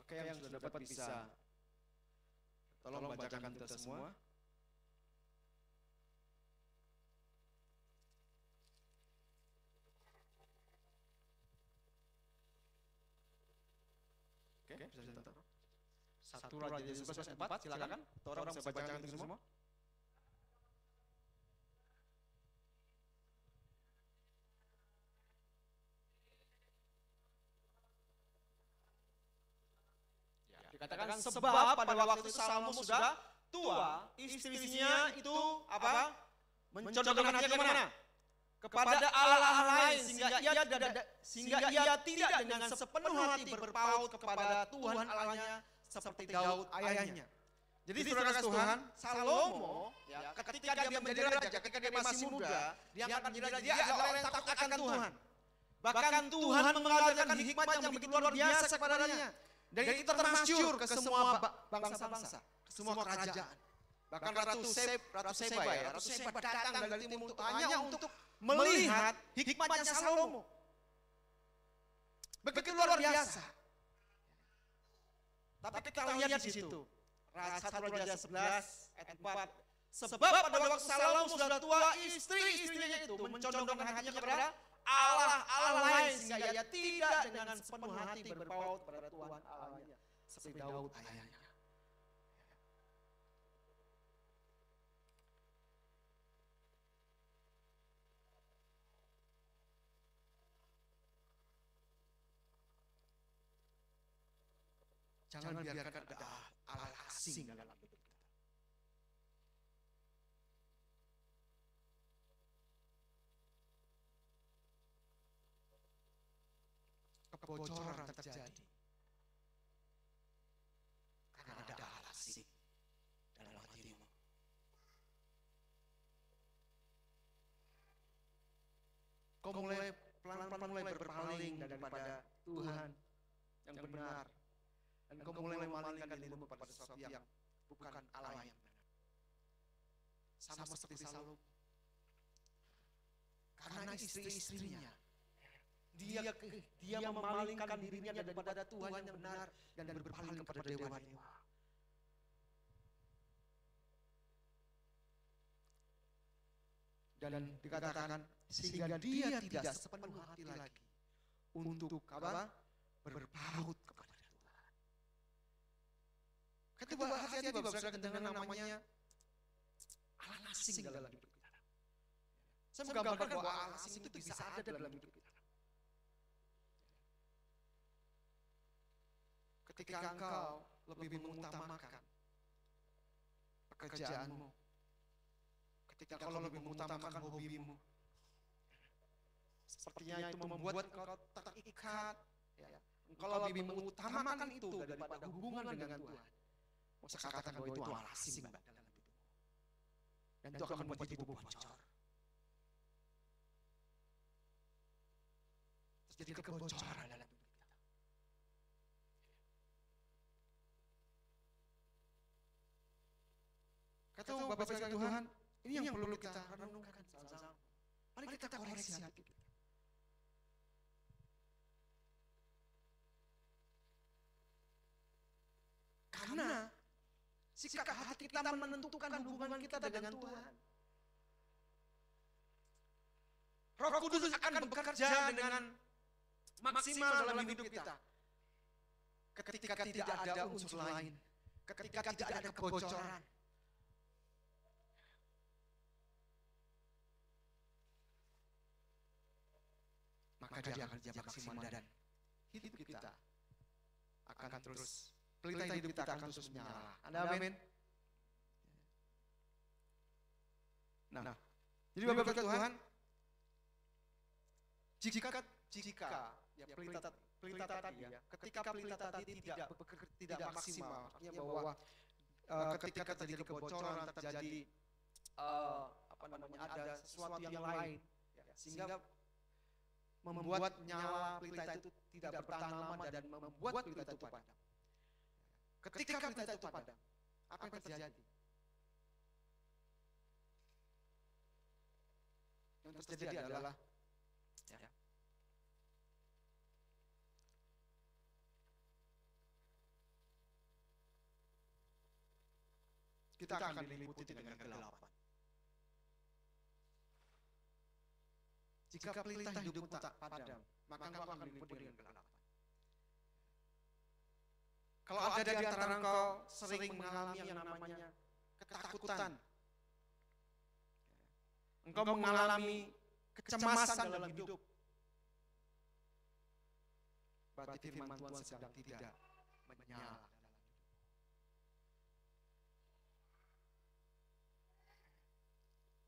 Oke, yang sudah dapat bisa tolong bacakan kita semua. Oke, bisa ditonton. 1 Raja 11 ayat 4, silakan. Orang bisa bacakan itu semua. Dikatakan sebab pada waktu itu Salomo sudah tua, istrinya itu apa? Mencondongkan hatinya kemana? Kepada Allah lain, sehingga ia tidak dengan sepenuh hati berpaut kepada Tuhan Allahnya seperti Daud ayahnya. Jadi saudara Tuhan, Salomo ya, ketika dia menjadi raja, ketika dia masih muda, dia akan menjadi raja, dia adalah orang yang takut akan Tuhan. Bahkan Tuhan mengajarkan hikmat yang begitu luar biasa kepadanya. Dan itu termasyur ke semua bangsa-bangsa, ke semua kerajaan. Bahkan Ratu Seba datang dari timur hanya untuk melihat hikmatnya Salomo. Begitu luar biasa. Tapi kita lihat di situ, 1 Raja 11 ayat 4. Sebab pada waktu Salomo sudah tua, istri-istrinya itu mencondongkan hatinya kepada Allah lain, sehingga ia tidak dengan sepenuh hati berpaut kepada Tuhan Allahnya seperti Daud ayahnya. Jangan biarkan ada Allah asing dalam hidup kita. Kebocoran terjadi karena ada Allah asing dalam hatimu. Kau mulai pelan-pelan mulai berpaling daripada Tuhan yang benar, dan kau mulai memalingkan dirimu kepada sesuatu yang bukan Allah yang benar. Sama seperti Salomo, karena istri-istrinya dia memalingkan dirinya daripada Tuhan yang benar dan berpaling kepada dewa-dewa. Dan dikatakan sehingga dia tidak sepenuh hati lagi untuk apa? Berpaut kepada Tuhan. Ketika hati-hati Bapak Saudara dengan namanya Allah asing dalam hidup kita. Saya menggambarkan bahwa Allah asing itu bisa ada dalam hidup kita. Ketika engkau lebih mengutamakan pekerjaanmu, ketika engkau lebih mengutamakan hobimu, sepertinya itu membuat engkau terikat, ya. Engkau lebih mengutamakan itu daripada hubungan dengan Tuhan. Saya katakan bahwa itu Allah asing dalam hidupmu, dan itu akan membuat hidupmu bocor. Terjadi kebocoran dalam hidup kita. Tahu Bapak sekalian Tuhan, ini yang perlu kita renungkan sama-sama. Mari kita koreksi hati kita. Karena sikap hati kita menentukan hubungan kita dengan Tuhan. Roh Kudus akan bekerja dengan maksimal dalam hidup kita. Ketika tidak ada unsur lain, ketika tidak ada kebocoran. Maka dia akan kerja maksimal dan hidup kita akan terus, pelita hidup kita akan terus menyala. Anda amin? Nah, jadi Bapak Tuhan, jika ya pelita tadi ya, ketika pelita tadi tidak maksimal, artinya bahwa ketika terjadi kebocoran, terjadi ada sesuatu yang lain, sehingga membuat nyala pelita itu tidak bertahan lama dan membuat pelita itu padam. Ketika pelita itu padam, apa yang terjadi? Yang terjadi adalah kita akan diliputi dengan kegelapan. Jika pelita hidupmu tak padam, maka engkau akan diliputi dengan kegelapan. Kalau ada di antara engkau sering mengalami yang namanya ketakutan, engkau mengalami kecemasan dalam hidup, berarti firman Tuhan sedang tidak menyala.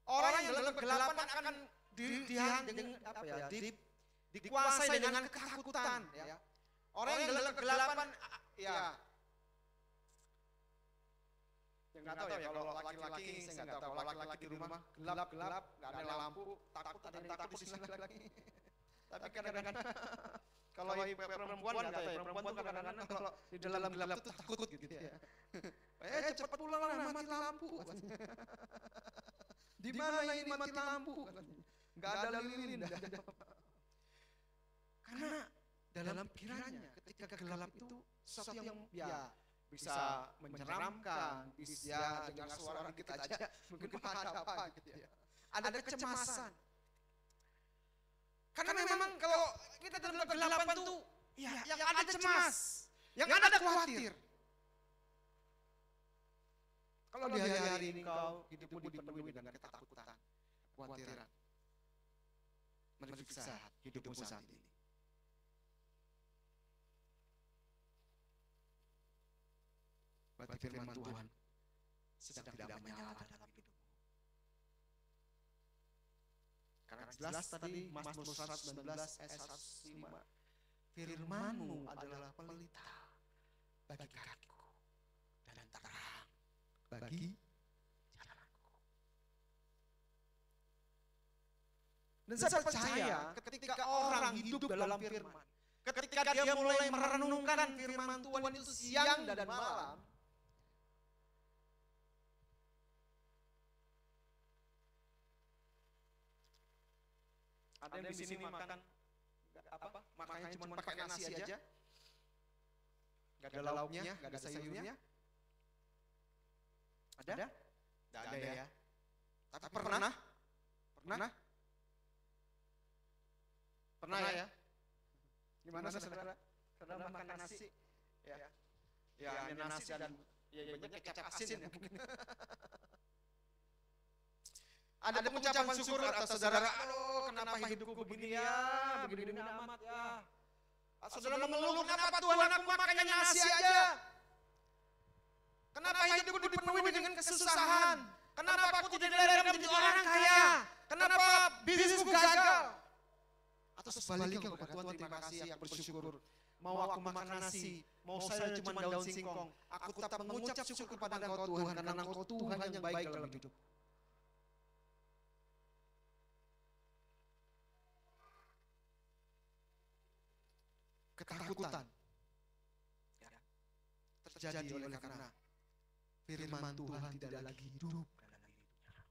Orang yang dalam kegelapan akan dikuasai dengan ketakutan. Ya. Orang yang dalam kegelapan, ya nggak tahu ya kalau laki-laki, saya nggak tahu laki-laki di rumah gelap, nggak ada lampu, takut ada yang takut di sini lagi. Tapi kadang-kadang kalau perempuan nggak tahu ya, perempuan kadang-kadang kalau di dalam gelap itu takut gitu ya. Cepat pulang lah, mati lampu. Di mana ini mati lampu? Enggak ada lilin. Karena dalam pikirannya ketika gelap itu sesuatu yang bisa menyeramkan, bisa dengar suara kita aja mungkin ada apa gitu ya. Ada kecemasan. Karena memang kalau kita dalam kegelapan tuh yang ada cemas, yang ada khawatir. Kalau di hari-hari ini kau hidupmu dipenuhi dengan ketakutan, kekhawatiran, meriksa hidupmu saat ini. Berarti firman Tuhan sedang tidak menyala dalam hidupmu. Karena jelas tadi Mazmur 119 ayat 105, firman-Mu adalah pelita bagi kakiku dan terang bagi jalanku. Dan saya percaya ketika orang hidup dalam firman, ketika dia mulai merenungkan firman Tuhan itu siang dan malam, ada yang di sini makan apa? Makannya cuma pakai nasi aja, nggak ada lauknya, nggak ada sayurnya. Ada? Tidak ada ya. Tapi pernah ya. Gimana saudara? Saudara makan nasi? Ya, ini nasi dan banyak kecap asin ya mungkin. Ada pengucapan syukur atas saudara. Kenapa hidupku begini ya? Begini amat ya. Saudara mengeluh, kenapa Tuhan aku makannya nasi aja? Kenapa hidupku dipenuhi dengan kesusahan? Kenapa aku tidak dilahirkan menjadi orang kaya? Kenapa bisnisku gagal? Atau sebaliknya kepada Tuhan, terima kasih, aku bersyukur. Mau aku makan nasi, mau saya cuma daun singkong, aku tetap mengucap syukur kepada Engkau Tuhan, karena Engkau Tuhan yang baik dalam hidup. Ketakutan terjadi oleh karena firman Tuhan tidak lagi hidup dalam hidupnya.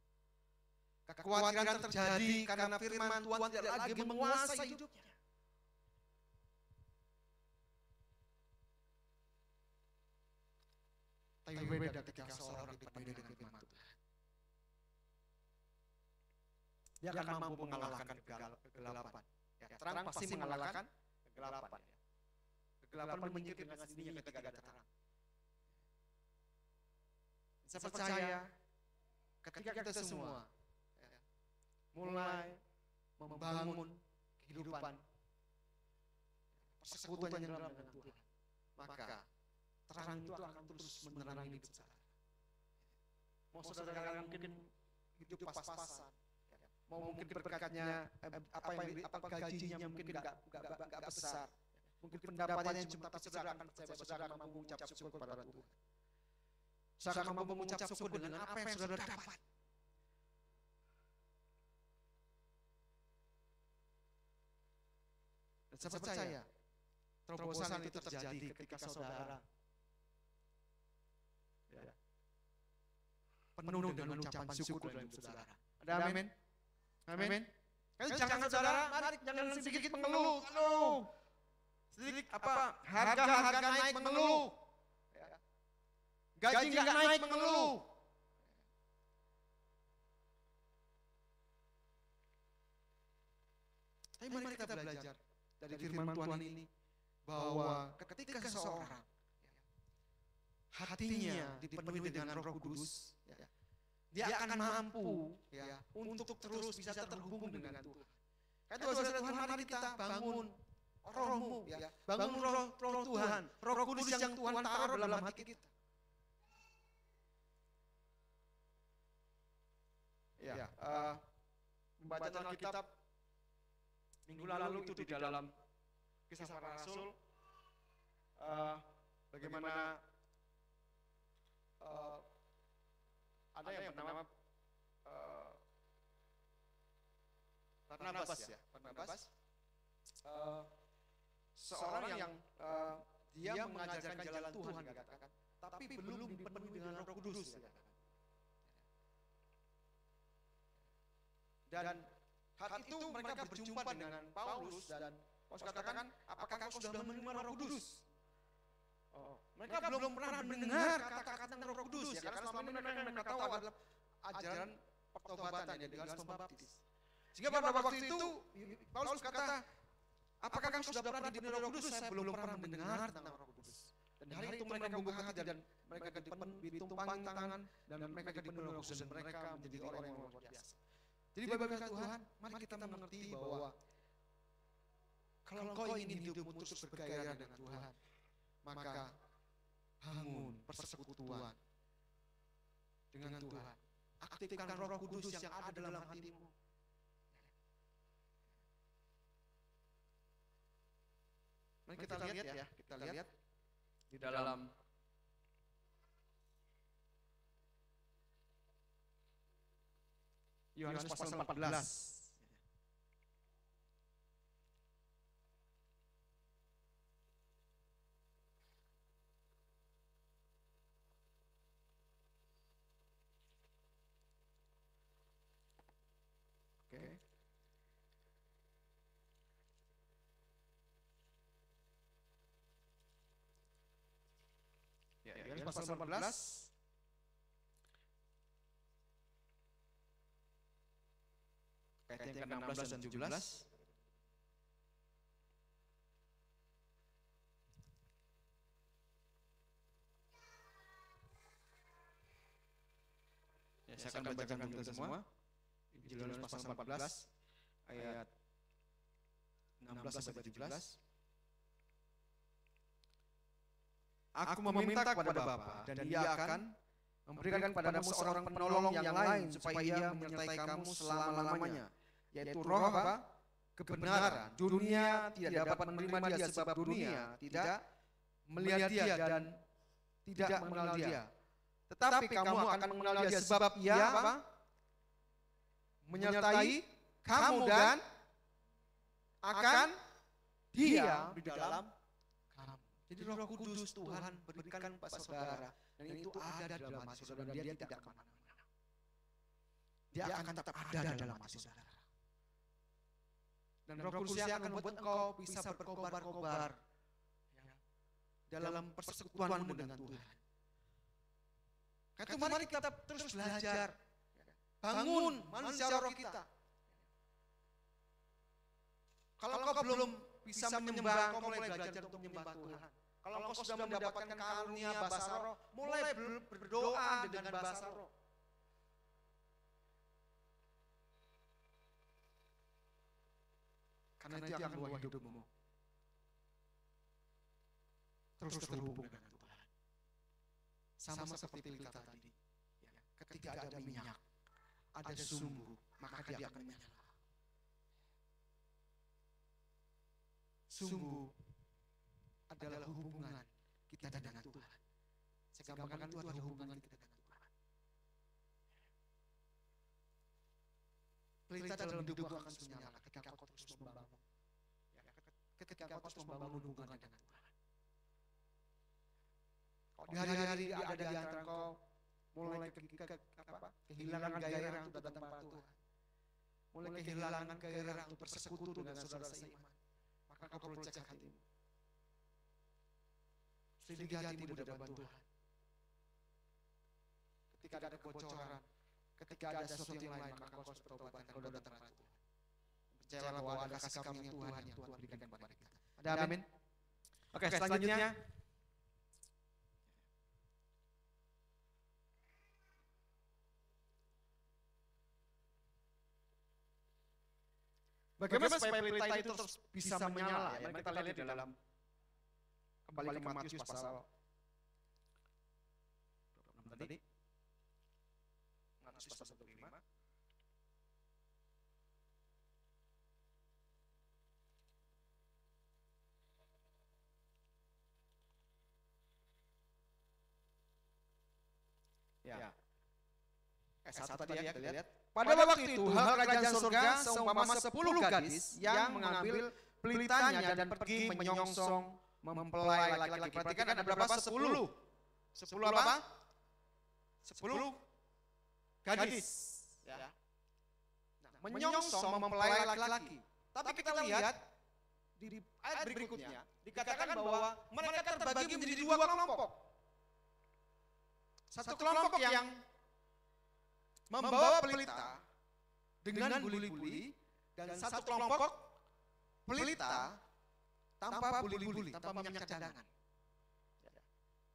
Kekhawatiran terjadi karena firman Tuhan tidak lagi menguasai hidupnya. Tapi beda ketika seorang berbeda dengan firman Tuhan. Dia akan mampu mengalahkan kegelapan. Ya, terang pasti mengalahkan kegelapan. Ya. Kegelapan menyingkir dengan sendirinya ketika ada terang. Saya percaya ketika kita semua mulai membangun kehidupan persekutuan yang dalam dengan Tuhan, maka terang itu akan terus menerangi hidup saudara. Mau saudara mungkin hidup pas-pasan, mau mungkin berkatnya apa gajinya mungkin nggak besar, mungkin pendapatannya cuma, tapi saudara akan percaya bahwa saudara mampu mengucap syukur kepada Tuhan. Saudara mampu mengucap syukur dengan apa yang saudara dapat. Dan saya percaya terobosan itu terjadi ketika saudara penuh dengan ucapan syukur dalam hidup saudara. Ada amin? Amin. Jangan saudara, mari jangan sedikit mengeluh. Sedikit harga naik mengeluh. Gaji nggak naik mengeluh. Tapi mari kita belajar dari firman Tuhan ini bahwa ketika seseorang hatinya dipenuhi dengan Roh Kudus, dia akan mampu untuk terus bisa terhubung dengan Tuhan. Kata Tuhan, mari kita bangun rohmu, bangun roh Tuhan, Roh Kudus yang Tuhan taruh dalam hati kita. Membaca dalam Alkitab minggu lalu itu di dalam Kisah Para Rasul, bagaimana ada yang bernama Barnabas, seorang yang dia mengajarkan jalan Tuhan, dikatakan, tapi belum dipenuhi dengan Roh Kudus. Dan hal itu mereka berjumpa dengan Paulus dan Paulus katakan, apakah kau sudah menerima Roh Kudus? Mereka belum pernah mendengar kata-kata tentang Roh Kudus, ya, karena selama ini mereka tahu adalah ajaran pertobatan yang dengan pembaptis. Sehingga pada waktu itu Paulus kata, apakah kamu sudah pernah diberi Roh Kudus? Saya belum pernah mendengar tentang Roh Kudus. Dan hari itu mereka membuka hati dan mereka ditumpangi tangan dan mereka dipenuhi Roh Kudus dan mereka menjadi orang yang luar biasa. Jadi Bapak Tuhan, mari kita mengerti bahwa kalau engkau ingin hidupmu terus bergairah dengan Tuhan, maka bangun persekutuan dengan Tuhan. Aktifkan Roh Kudus yang ada dalam hatimu. Mari kita lihat ya, kita lihat di dalam Yohanes pasal 14. Oke. Ya, Yohanes pasal 14. Ayat yang ke-16 dan 17. Ya, saya akan bacakan kita semua. Injil Yohanes pasal 14 ayat 16 sampai 17. Aku meminta kepada Bapa dan Dia akan memberikan kepadamu seorang penolong yang lain supaya Ia menyertai kamu selama-lamanya, yaitu Roh apa? Kebenaran. Dunia tidak dapat menerima Dia sebab dunia tidak melihat Dia dan tidak mengenal Dia. Tetapi kamu akan mengenal Dia sebab Ia apa? Menyertai kamu dan akan diam di dalam kamu. Jadi Roh Kudus Tuhan berikan kepada saudara, dan itu ada dalam hati saudara, dia tidak kemana-mana. Dia akan tetap ada dalam hati saudara. Dan Roh Kudus yang akan membuat engkau bisa berkobar-kobar dalam persekutuanmu dengan Tuhan. Karena itu mari kita terus belajar, bangun manusia roh kita. Kalau engkau belum bisa menyembah, engkau mulai belajar untuk menyembah Tuhan. Kalau engkau sudah mendapatkan karunia bahasa roh, mulai berdoa dengan bahasa roh. Karena itu akan membawa hidupmu terus terhubung dengan Tuhan. Sama seperti kita tadi. Ketika ada minyak, ada sumbu, maka dia akan menyala. Sumbu adalah hubungan kita dengan Tuhan. Saya gambarkan itu adalah hubungan kita dengan Tuhan. Pelita dalam hidupmu akan menyala ketika kau terus membangun. Ketika kau terus membangun hubungan dengan Tuhan. Di hari-hari ada di antara kau mulai kehilangan gairah untuk datang pada Tuhan, mulai kehilangan gairah untuk bersekutu dengan saudara seiman, maka kau perlu cek hatimu. Selidiki hatimu di hadapan Tuhan. Ketika ada kebocoran, ketika ada sesuatu yang lain, maka kau harus bertobat dan kau datang pada Tuhan. Percayalah bahwa ada kasih karunia Tuhan yang Tuhan berikan kepada kita. Ada amin? Oke, selanjutnya. Bagaimana supaya pelita itu terus bisa menyala? Ya, kita lihat di dalam kembali ke Matius pasal 26 tadi. Matius pasal 25. Ya. S1 tadi ya kita lihat. Pada waktu itu, hal kerajaan surga seumpama 10 gadis yang mengambil pelitanya dan pergi menyongsong mempelai laki-laki. Perhatikan ada berapa? 10. 10 apa? 10 gadis. Ya. Nah, menyongsong mempelai laki-laki. Tapi kita lihat di ayat berikutnya dikatakan bahwa mereka terbagi menjadi dua kelompok. Satu kelompok yang membawa pelita dengan buli-buli, dan satu kelompok pelita tanpa buli-buli, tanpa minyak cadangan.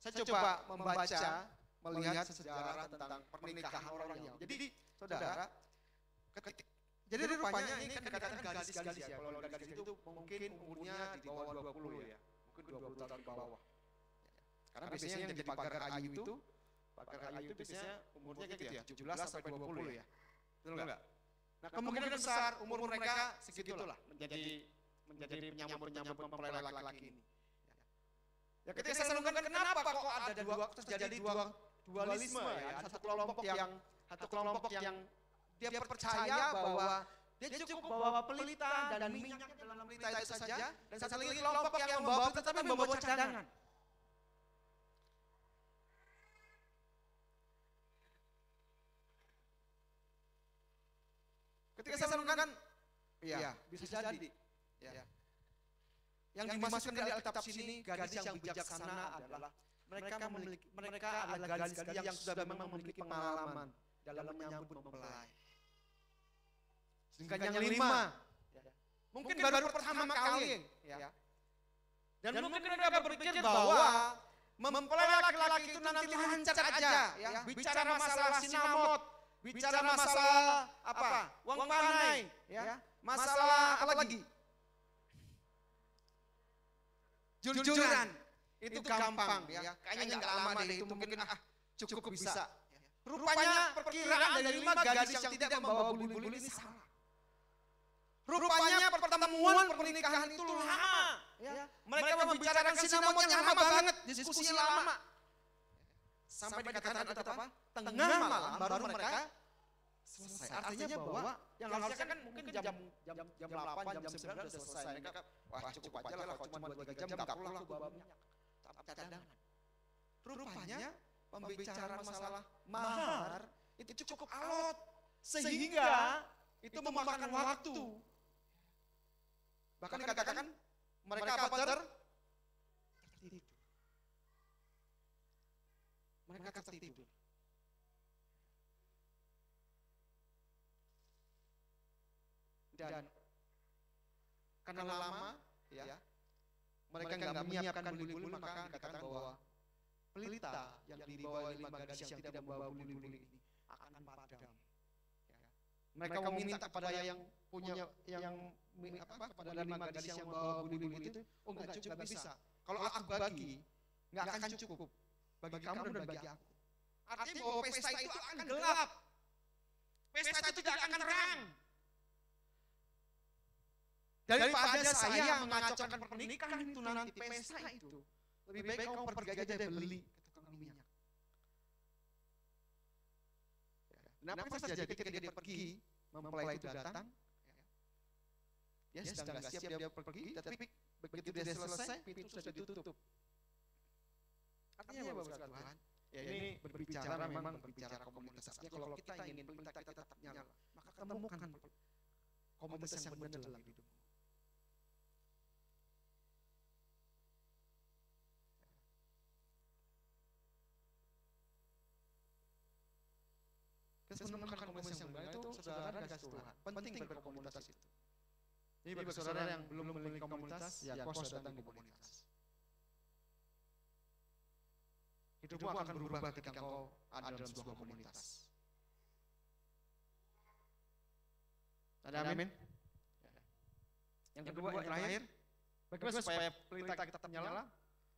Saya coba membaca, melihat sejarah tentang pernikahan orang Yahudi. Jadi, saudara, jadi rupanya ini kan dikatakan gadis-gadis ya. Kalau gadis itu mungkin umurnya di bawah 20 ya, mungkin 20 tahun ke bawah. Karena biasanya yang jadi pagar ayu itu biasanya umurnya gitu ya, 17 sampai 20 ya. Betul enggak? Nah, kemungkinan besar umur mereka segitulah menjadi penyambut mempelai laki-laki ini. Ya ketika saya renungkan kenapa kok ada terjadi dualisme ya, satu kelompok yang dia percaya bahwa dia cukup bawa pelita dan minyak dalam pelita itu saja, dan satu lagi kelompok yang membawa pelita tapi membawa cadangan. Ketika saya renungkan, iya bisa jadi. Ya. Yang dimasukkan di Alkitab sini gadis yang bijaksana adalah mereka adalah gadis-gadis yang sudah memang memiliki pengalaman dalam menyambut mempelai. Sedangkan yang 5 mungkin baru pertama kali, ya. Dan mungkin mereka berpikir bahwa mempelai laki-laki itu nanti lancar aja, ya. Bicara masalah sinamot, bicara masalah apa? Uang panai, ya. Masalah apa lagi? Jujur-jujuran. Itu gampang, ya. Kayaknya enggak lama deh itu, mungkin cukup bisa. Rupanya perkiraan dari 5 gadis yang tidak membawa buli-buli ini salah. Rupanya pertemuan pernikahan itu lama, ya. Mereka membicarakan sinamotnya lama banget, diskusinya lama. Sampai dikatakan apa? Tengah malam baru mereka selesai. Artinya bahwa yang harusnya kan mungkin jam 8, jam 9 sudah selesai. Mereka, wah cukup aja lah, kalau cuma 2-3 jam tak pulang aku bawa minyak. cadangan. Rupanya pembicaraan masalah mahar itu cukup alot sehingga itu memakan waktu. Bahkan dikatakan mereka apa tertidur. Mereka tertidur. Dan karena lama ya mereka nggak menyiapkan buli-buli, maka dikatakan bahwa pelita yang dibawa 5 gadis yang tidak membawa buli-buli ini akan padam. Ya. Mereka meminta kepada yang punya kepada 5 gadis yang membawa buli-buli itu, oh enggak juga bisa. Kalau aku bagi nggak akan cukup bagi kamu dan bagi aku. Artinya bahwa pesta itu akan gelap. Pesta itu tidak akan terang. Daripada saya mengacaukan pernikahan itu nanti pesta itu, lebih baik kamu pergi aja deh beli ke tukang minyak. Kenapa bisa jadi ketika dia pergi, mempelai itu datang, dia sedang nggak siap dia pergi, tapi begitu dia selesai, pintu sudah ditutup. Artinya apa Bapak Tuhan? Ya ini berbicara memang berbicara komunitas. Artinya kalau kita ingin pelita kita tetap nyala, maka temukan komunitas yang benar dalam hidupmu. Menemukan komunitas yang benar itu saudara kasih Tuhan. Penting berkomunitas itu. Jadi bagi saudara yang belum memiliki komunitas, ya kos datang ke komunitas. Hidupmu akan berubah ketika kau ada dalam sebuah komunitas. Ada amin? Yang kedua, yang terakhir, bagaimana supaya pelita kita tetap nyala?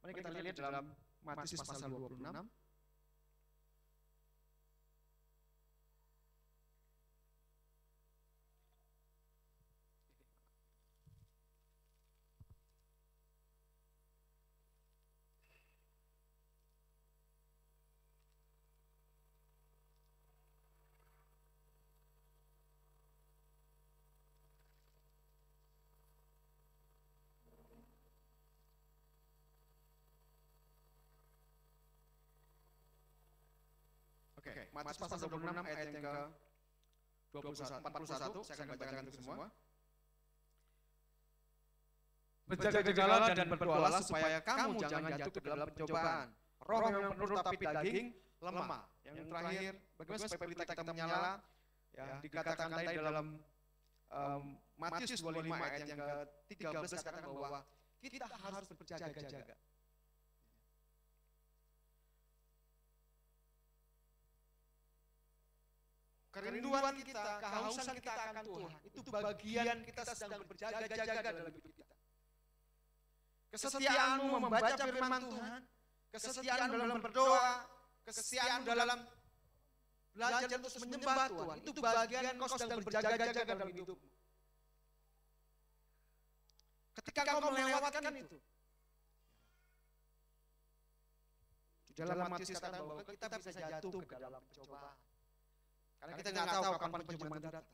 Mari kita lihat dalam Matius pasal 26. Oke, Matius pasal 26 ayat yang ke-41, saya akan bacakan untuk semua. Berjaga-jagalah dan berdoalah supaya kamu jangan jatuh ke dalam pencobaan. Roh memang penuh tapi daging lemah. Yang terakhir, bagaimana supaya pelita kita menyala? Ya, dikatakan tadi dalam Matius 25 ayat yang ke-13 dikatakan bahwa kita harus berjaga-jaga. Kerinduan kita, kehausan kita akan Tuhan, itu bagian kita sedang berjaga-jaga dalam hidup kita. Kesetiaanmu membaca firman Tuhan, kesetiaanmu dalam berdoa, kesetiaanmu dalam belajar terus menyembah Tuhan, itu bagian kau sedang berjaga-jaga dalam hidupmu. Ketika kau melewatkan itu, di dalam Matius kata bahwa kita bisa jatuh ke dalam pencobaan. Karena kita nggak tahu kapan pencobaan datang.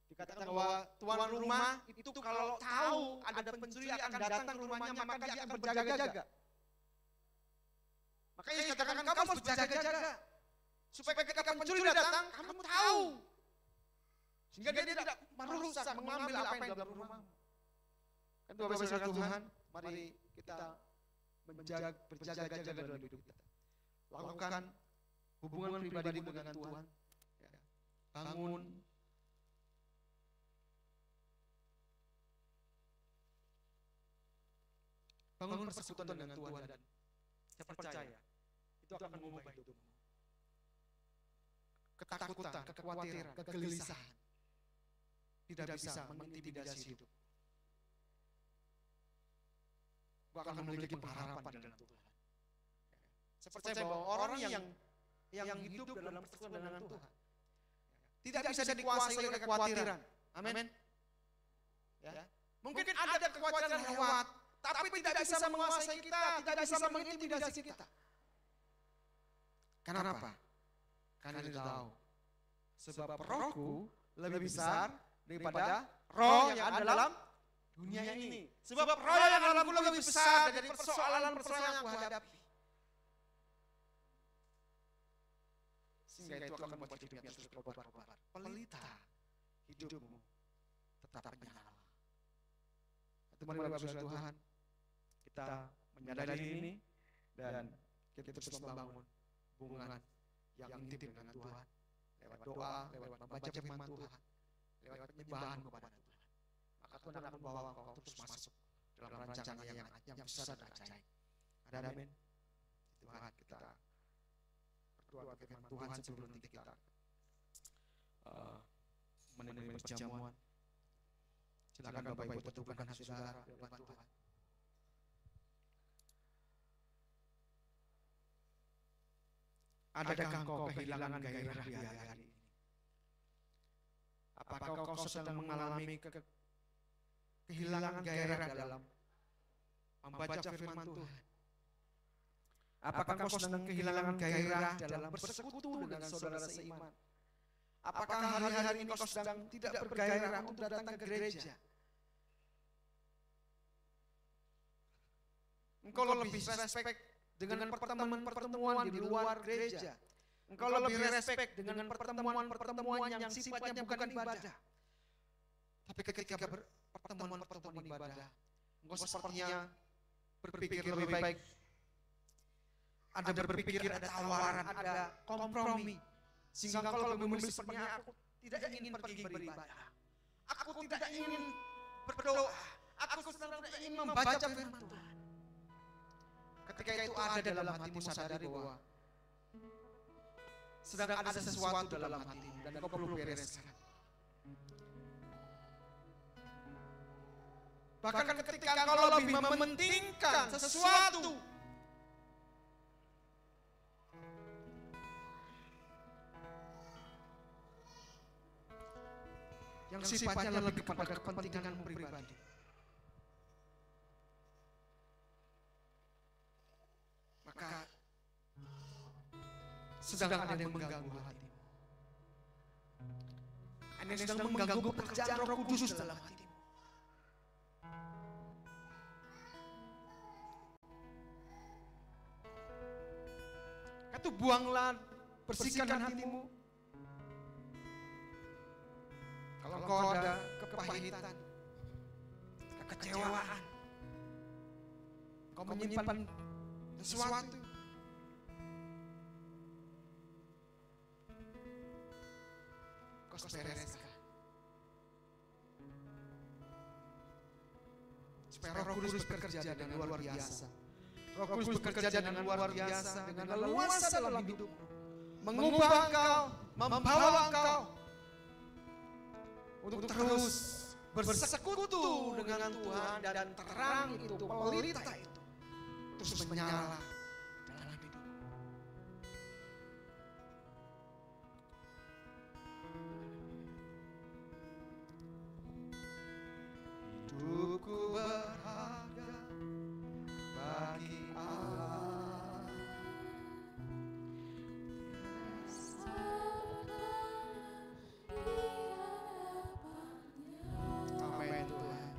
Dikatakan bahwa tuan rumah itu kalau tahu ada pencuri akan datang ke rumahnya, maka dia akan berjaga-jaga. Makanya dikatakan kamu harus berjaga-jaga. Supaya ketika pencuri datang, kamu tahu. Sehingga dia tidak merusak, mengambil apa yang dalam rumahmu. Kan Bapak Saudara Tuhan, mari kita berjaga-jaga dalam hidup kita. Lakukan hubungan pribadimu dengan Tuhan. Bangun persekutuan dengan Tuhan, dan saya percaya itu akan mengubah hidupmu. Ketakutan, kekhawatiran, kegelisahan tidak bisa mengintimidasi hidup. Kau akan memiliki pengharapan dalam Tuhan. Saya percaya bahwa orang yang hidup dalam persekutuan dengan Tuhan tidak bisa dikuasai oleh kekhawatiran. Amin. Ya. Mungkin ada kekhawatiran lewat, tapi tidak bisa menguasai kita, tidak bisa mengintimidasi kita. Kenapa? Karena dia tahu, sebab rohku lebih besar daripada roh yang ada dalam dunia ini. Sebab roh yang dalamku lebih besar dari persoalan-persoalan yang aku hadapi. Sehingga itu akan membuat hidupnya terus berkobar-kobar. Pelita hidupmu tetap menyala. Teman-teman Bapak Saudara Tuhan, kita menyadari ini dan kita terus membangun hubungan yang intim dengan Tuhan. Lewat doa, lewat membaca firman Tuhan, lewat penyembahan kepada Tuhan. Maka Tuhan akan membawa engkau terus masuk dalam rancangan yang besar dan ajaib. Ada amin. Tuhan, kita berdoa firman Tuhan sebelum nanti kita menemani perjamuan. Silakan Bapak Ibu teduhkan hati saudara firman Tuhan. Adakah engkau kehilangan gairah di hari ini? Apakah kau sedang mengalami kehilangan gairah dalam membaca firman Tuhan? Apakah kau sedang kehilangan gairah dalam bersekutu dengan saudara seiman? Apakah hari-hari ini kau sedang tidak bergairah untuk datang ke gereja? Engkau lebih respect dengan pertemuan-pertemuan di luar gereja. Engkau lebih respect dengan pertemuan-pertemuan yang sifatnya bukan ibadah. Tapi ketika pertemuan-pertemuan ibadah, engkau sepertinya berpikir lebih baik. Ada berpikir, ada tawaran, ada kompromi. Sehingga engkau lebih memilih sepertinya aku tidak ingin pergi beribadah. Aku tidak ingin berdoa. Aku tidak ingin membaca firman Tuhan. Ketika itu ada dalam hatimu, sadari bahwa sedang ada sesuatu dalam hatimu dan kau perlu bereskan. Bahkan ketika kau lebih mementingkan sesuatu yang sifatnya lebih kepada kepentinganmu pribadi, maka sedang ada yang mengganggu hatimu. Ada yang sedang mengganggu pekerjaan Roh Kudus dalam hatimu. Itu buanglah, bersihkan hatimu. Kalau kau ada kepahitan, kekecewaan, kau menyimpan sesuatu, kau bereskan supaya Roh Kudus bekerja dengan luar biasa. Roh Kudus bekerja dengan luar biasa, dengan leluasa dalam hidup, mengubah engkau, membawa engkau untuk terus bersekutu dengan Tuhan, dan terang itu, pelita itu terus menyala dalam hidup. Hidupku berharga bagi Allah. Amin Tuhan.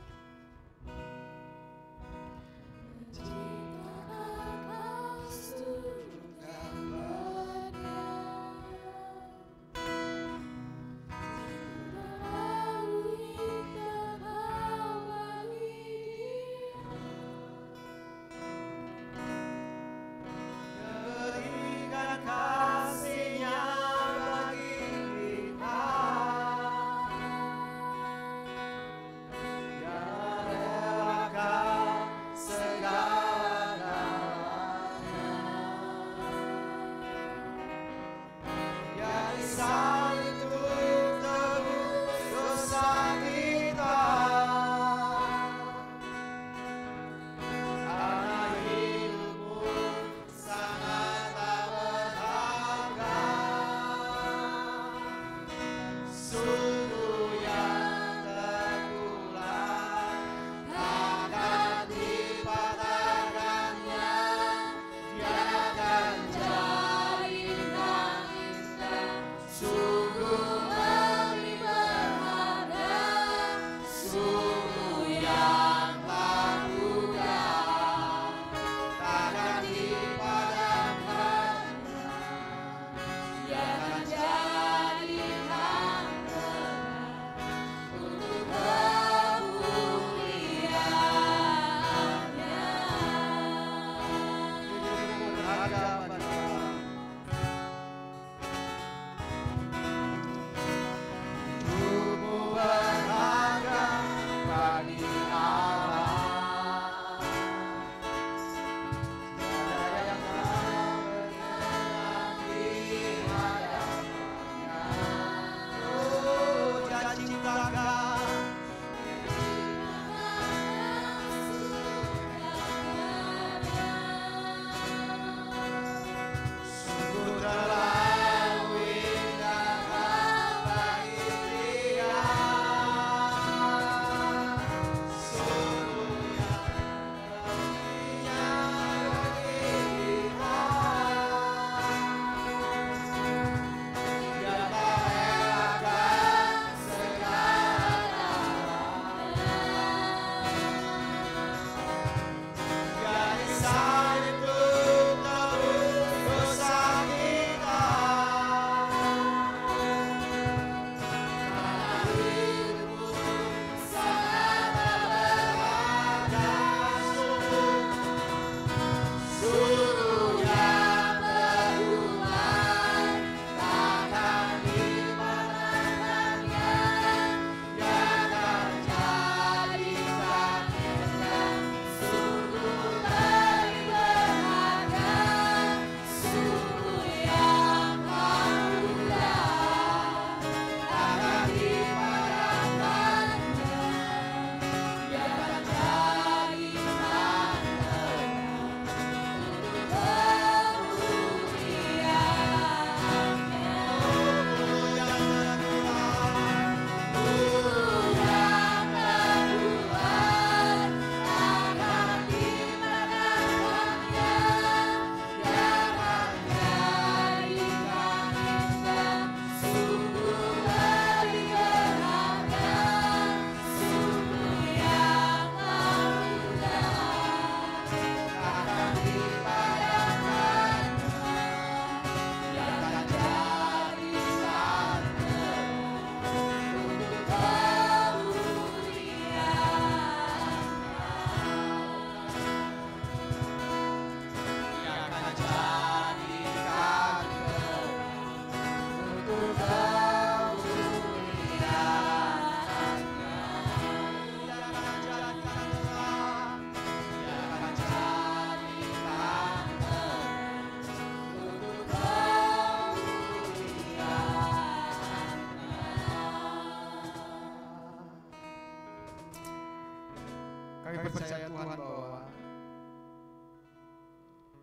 Kami percaya Tuhan bahwa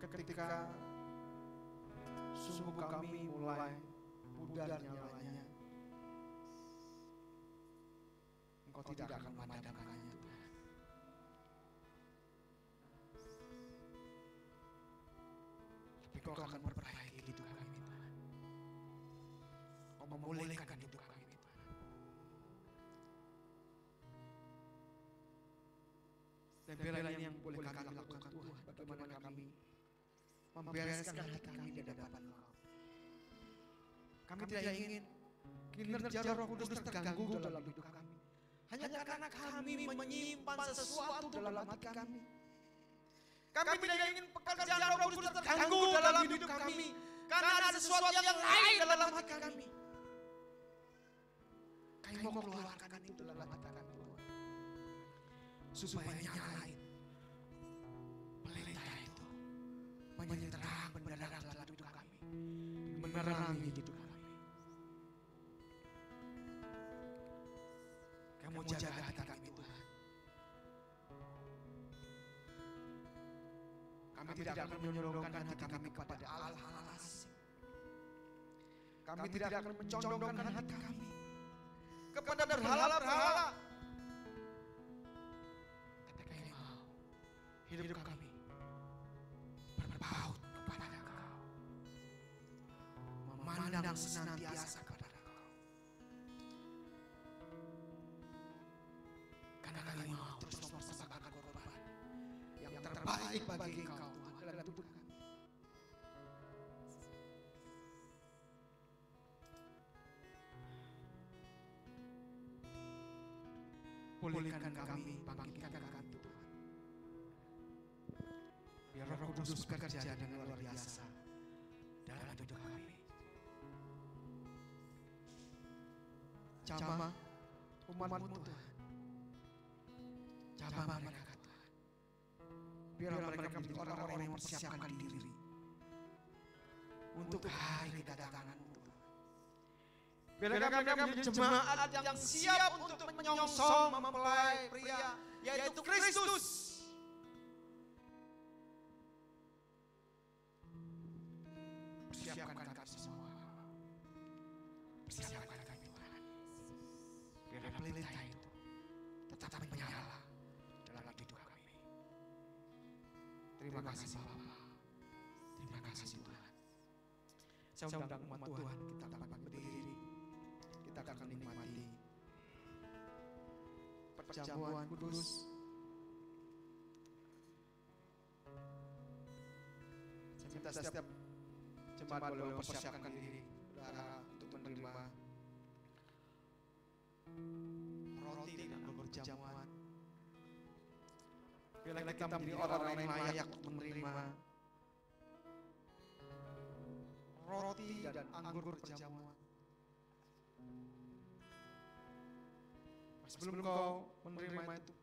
ketika sumbu kami mulai pudar nyalanya, Engkau tidak akan memadamkannya, Tuhan. Tapi Engkau akan memperbaiki hidup kami, Tuhan. Engkau memulihkan hidup kami, Tuhan. Dan biarlah ini yang boleh kami lakukan, Tuhan. Bagaimana kami membereskan hati kami di hadapan Engkau. Kami tidak ingin kinerja Roh Kudus terganggu dalam hidup kami. Hanya karena kami menyimpan sesuatu dalam hati kami. Kami tidak ingin pekerjaan Roh Kudus terganggu dalam hidup kami. Karena ada sesuatu yang lain dalam hati kami. Kami mau keluarkan itu dalam hati kami, Tuhan. Supaya nyala itu, pelita itu, menyerang benar dalam hidup kami. Menerangi hidup kami. Kamu jaga hati kami, Tuhan. Kami tidak akan menyondongkan hati kami kepada hal-hal asing. Kami tidak akan mencondongkan hati kami kepada berhala-berhala. Tapi kami mau hidup kami berpaut kepada Engkau, memandang senantiasa kepada Engkau. Karena kami mau terus mempersembahkan korban yang terbaik bagi Engkau, Tuhan, dalam tubuh kami. Pulihkan kami, bangkitkan kami, Tuhan. Biar Roh Kudus bekerja dengan luar biasa dalam hidup kami. Jamah umat-Mu Tuhan. Jamah mereka Tuhan. Biarlah mereka menjadi orang-orang yang mempersiapkan diri untuk hari kedatangan-Mu Tuhan. Biarlah mereka menjadi jemaat yang siap untuk menyongsong mempelai pria, yaitu Kristus. Persiapkan kami semua. Persiapkan kami Tuhan. Biarlah pelita itu tetap menyala dalam hidup kami. Terima kasih Bapa. Terima kasih Tuhan. Saya undang umat Tuhan, kita dapat berdiri. Kita akan menikmati perjamuan kudus. Saya minta setiap jemaat boleh mempersiapkan diri saudara untuk menerima roti dan berjamuan. Biarlah kita menjadi orang-orang yang layak untuk menerima roti dan anggur berjamuan. Sebelum kau menerima itu,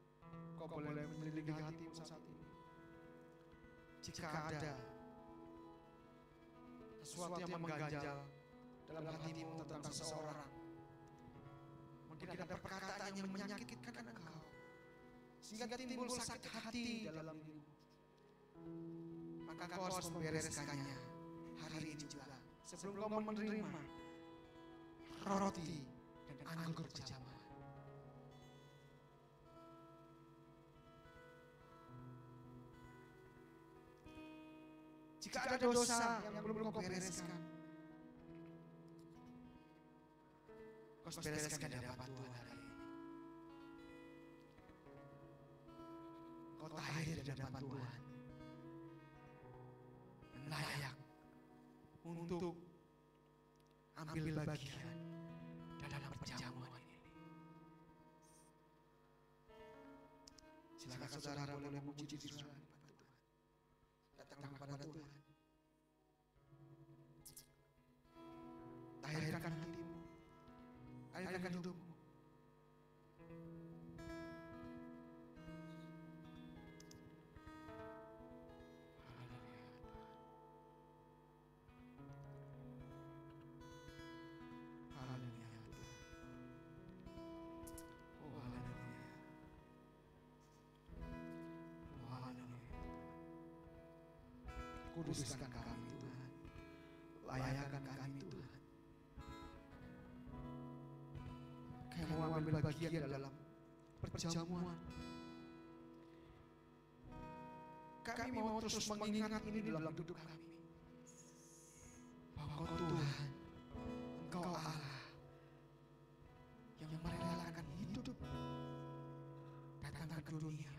kau boleh menyelidiki hatimu saat ini. Jika ada sesuatu yang mengganjal dalam hatimu tentang seseorang, mungkin ada perkataan yang menyakitkan engkau, sehingga timbul sakit hati dalam dirimu, maka kau harus membereskannya hari ini juga, sebelum kau menerima roti dan anggur berjamuan. Jika ada dosa yang belum kau bereskan, kau harus bereskan di hadapan Tuhan hari ini. Kau tahir di hadapan Tuhan, layak untuk ambil bagian dalam perjamuan ini. Silakan saudara boleh memuji diri saudara. Datanglah kepada Tuhan. Tahirkan hatimu, tahirkan hidupmu. Haleluya. Oh haleluya. Oh haleluya. Kuduskan kami Tuhan, layakkan kami Tuhan. Kami mau ambil bagian dalam perjamuan. Kami mau terus mengingat ini dalam hidup kami, bahwa Tuhan, Engkau Allah yang merelakan hidup datang ke dunia,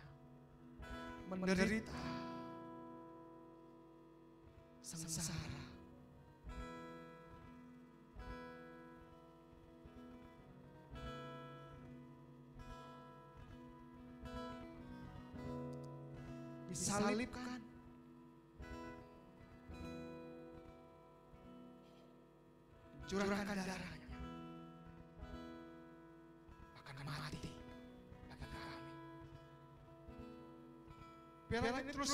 menderita, sengsara, disalibkan, curahkan darahnya, bahkan mati bagi kami. Biarlah ini terus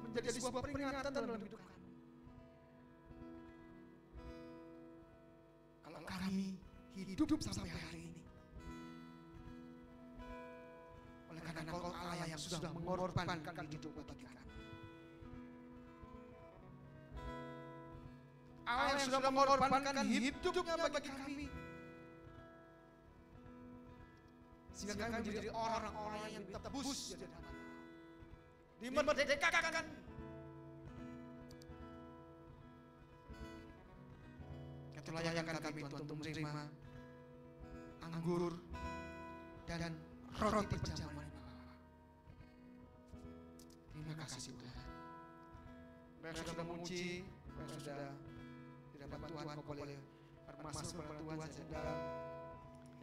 menjadi sebuah peringatan dalam hidup kami. Kalau kami hidup sampai hari ini, oleh karena Engkau Allah yang sudah mengorbankan hidup bagi kami. Allah yang sudah mengorbankan hidupnya bagi kami, sehingga kami menjadi orang-orang yang ditebus di hadapan Engkau, dimerdekakan. Kau layakkan kami Tuhan untuk menerima anggur dan roti perjamuan. Terima kasih Tuhan. Mereka sudah memuji, mereka sudah di hadapan Tuhan. Kau boleh bermasuk kepada Tuhan saudara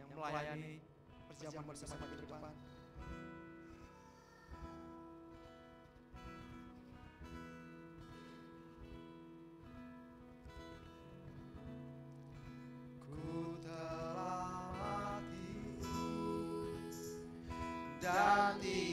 yang melayani perjamuan bersama di depan. Hidup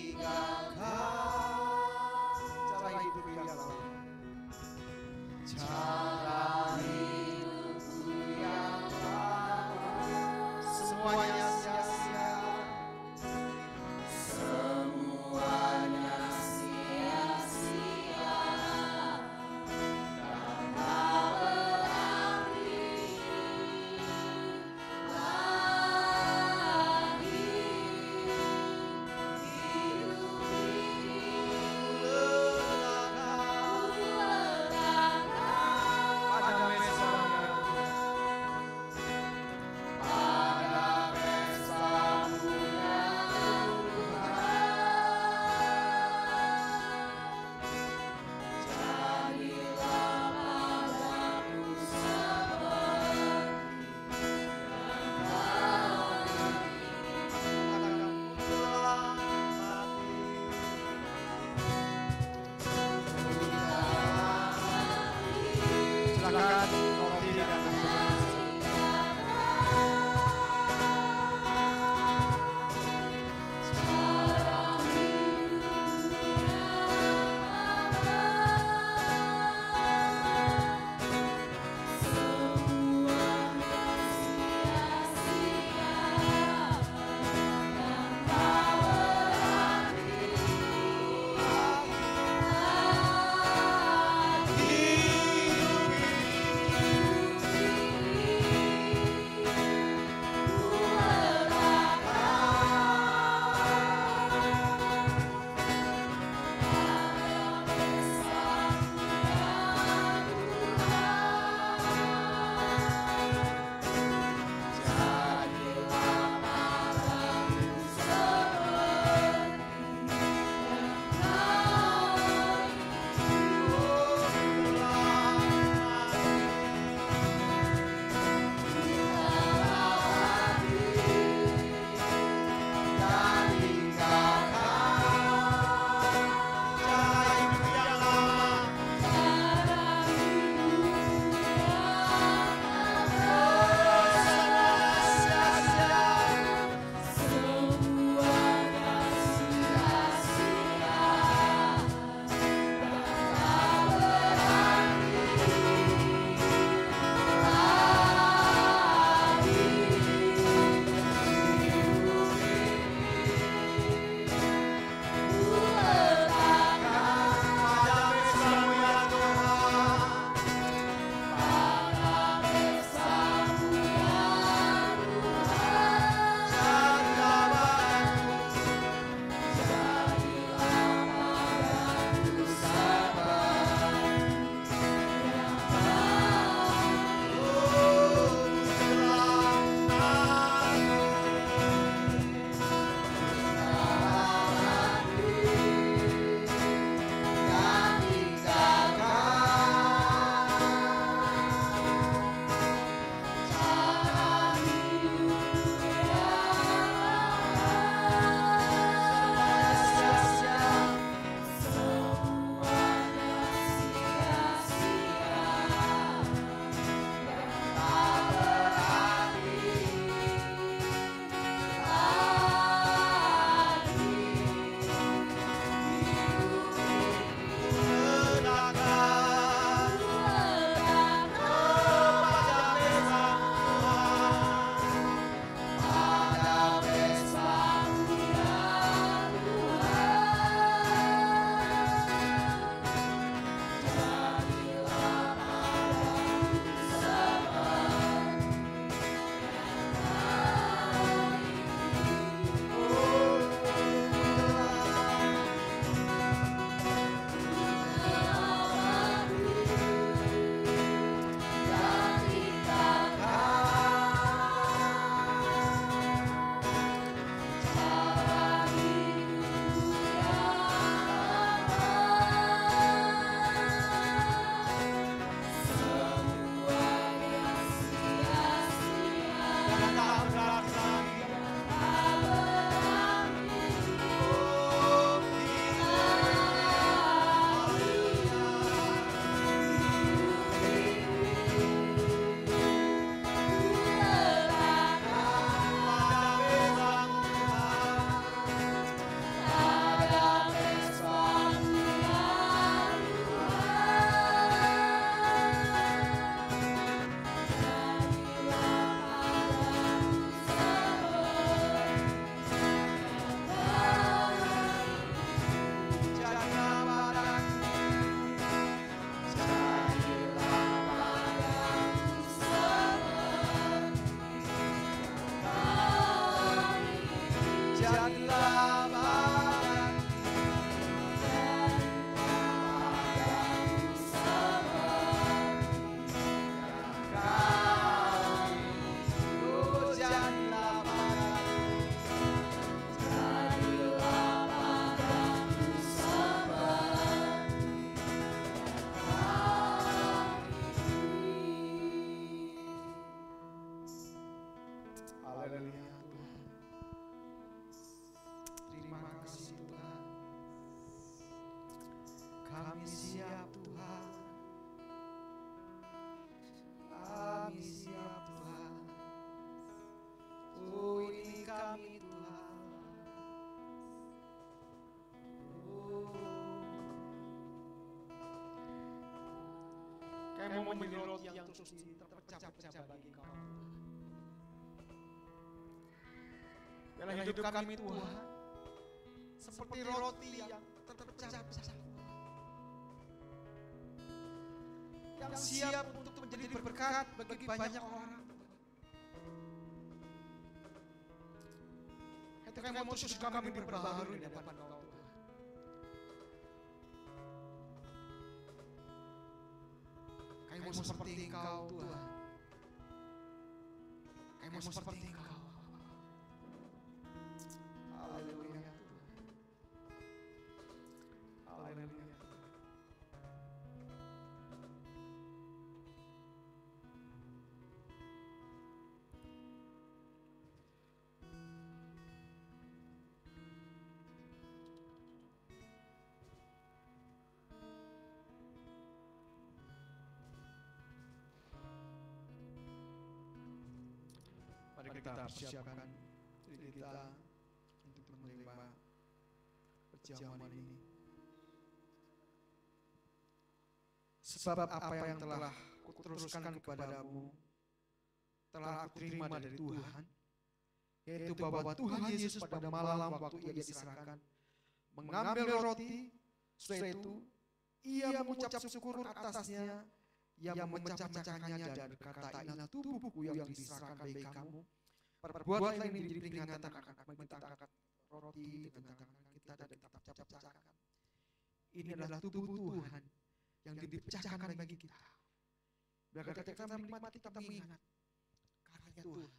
menjadi roti yang terus terpecah-pecah bagi Engkau. Dalam hidup kami Tuhan, seperti roti yang terpecah-pecah, yang siap untuk menjadi berkat bagi banyak orang. Ketika kami terus kami berbaharui di hadapan Engkau Tuhan. Kami mau seperti Engkau Tuhan. Kami mau seperti Engkau. Haleluya. Haleluya. Mari kita persiapkan diri kita untuk menerima perjamuan ini. Sebab apa yang telah kuteruskan kepadamu telah aku terima dari Tuhan, yaitu bahwa Tuhan Yesus pada malam waktu ia diserahkan mengambil roti, setelah itu ia mengucap syukur atasnya, ia memecah-mecahkannya dan berkata, inilah tubuhku yang diserahkan bagi kamu. Perbuatlah ini menjadi peringatan akan kita angkat roti dengan tangan kita dan kita pecah-pecahkan. Ini adalah tubuh Tuhan yang dipecahkan bagi kita. Biar ketika kita menikmati kita mengingat karya Tuhan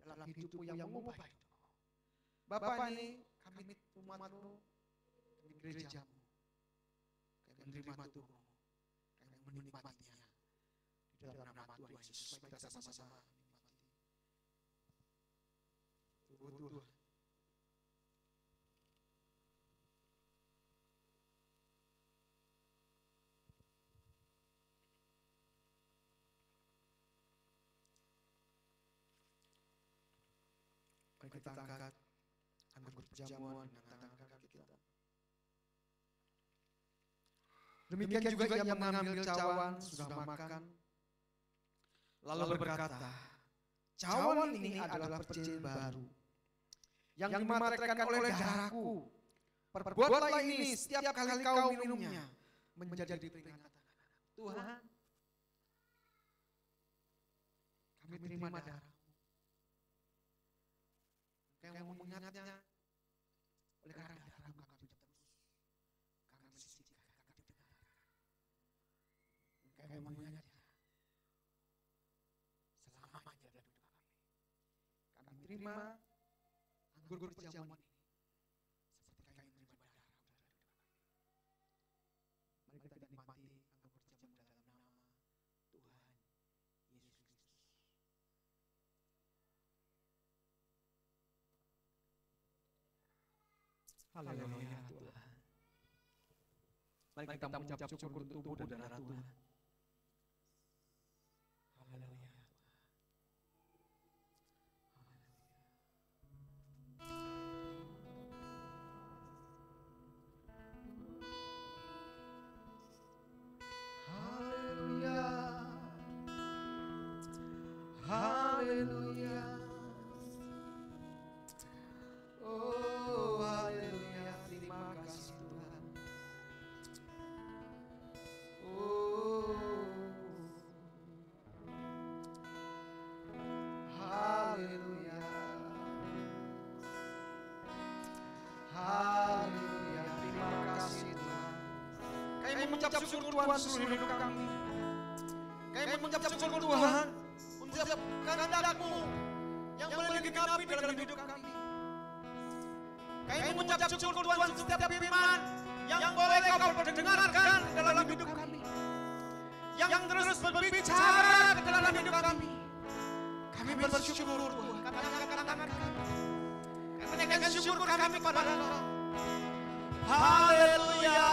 dalam hidupmu yang mengubah hidupmu. Bapa, ini kami umat-Mu, kami gereja-Mu, kami menerima tubuh, kami menikmatinya di dalam nama Tuhan Yesus. Mari kita sama-sama tubuh Tuhan. Mari kita angkat anggur perjamuan dengan tangan kaki kita. Demikian juga ia mengambil cawan sudah makan, lalu berkata, cawan ini adalah perjanjian baru yang dimaterakan oleh darahku. Perbuatlah ini setiap kali kau minumnya menjadi peringatan. Tuhan, kami terima darah-Mu. Kami mengingatnya oleh karena darah-Mu kami terus. Kami mesti kami dengar. Kami mengingatnya selamanya dalam hidup kami. Kami terima anggur perjamuan ini seperti kami menerima darah dalam hidup kami. Mari kita nikmati anggur perjamuan dalam nama Tuhan Yesus Kristus. Haleluya Tuhan. Mari kita mengucap syukur untuk tubuh dan darah Tuhan. Haleluya. Haleluya. Haleluya. Oh, haleluya. Terima kasih Tuhan. Oh, haleluya. Haleluya. Terima kasih Tuhan. Kami mengucap syukur Tuhan seluruh hidup kami. Kami mengucap syukur Tuhan untuk kehendak-Mu yang boleh digenapi dalam hidup kami. Kami mengucap syukur Tuhan setiap firman yang boleh Kau perdengarkan dalam hidup kami, yang terus berbicara dalam hidup kami. Kami bersyukur Tuhan, kami angkat tangan kami, kami naikkan syukur kami kepada Engkau. Haleluya,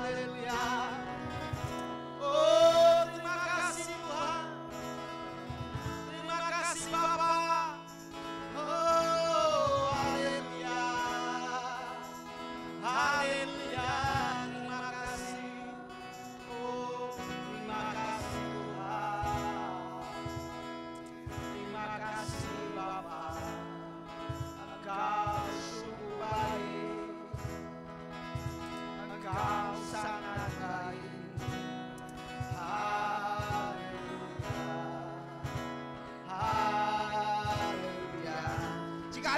haleluya. Oh, terima kasih Tuhan, terima kasih Bapa. Oh, haleluya, haleluya. Terima kasih. Oh, terima kasih.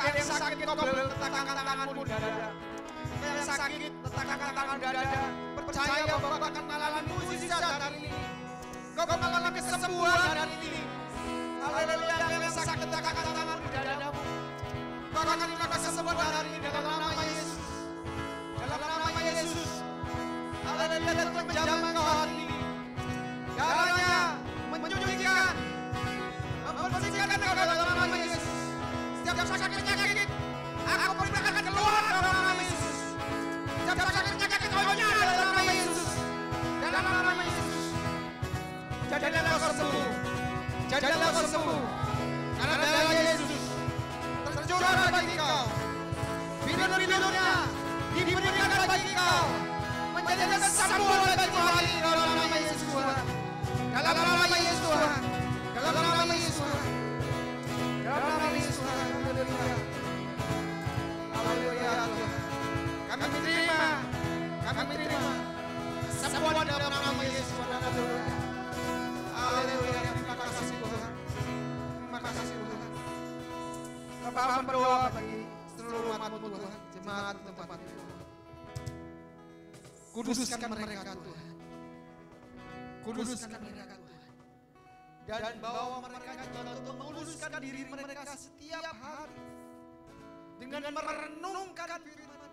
ada yang sakit, kau boleh letakkan tanganmu di dada. Yang sakit, letakkan tangan di dada. Percaya bahwa kau akan mengalami mujizat hari ini. Kau akan mengalami kesembuhan hari ini. Haleluya, yang sakit letakkan tangan di dadamu. Kau akan mengalami kesembuhan hari ini dalam nama Yesus. Dalam nama Yesus. Haleluya, dan menjamah kau hari ini. Darahnya menyucikan, membersihkan kau dalam nama Yesus. Setiap sakit penyakit, aku perintahkan keluar dalam nama Yesus. Setiap sakit penyakit kau nyala dalam nama Yesus. Dalam nama Yesus. Jadilah kau sembuh. Jadilah kau sembuh. Karena darah Yesus tercurah bagi kau. Bidur-bidurnya diberikan bagi kau. Menjadi kesembuhan bagi hari ini dalam nama Yesus Tuhan. Dalam nama Yesus Tuhan. Dalam nama Yesus Tuhan. Dalam nama Yesus Tuhan. Haleluya. Haleluya Tuhan. Kami terima. Kami terima. Kesembuhan dalam nama Yesus Tuhan. Haleluya. Terima kasih Tuhan. Terima kasih Tuhan. Bapak berdoa bagi seluruh umat-Mu Tuhan. Jemaat tempat ini. Kuduskan mereka Tuhan. Kuduskan mereka Tuhan. Dan bawa mereka juga untuk menguduskan diri mereka setiap hari. Dengan merenungkan firman.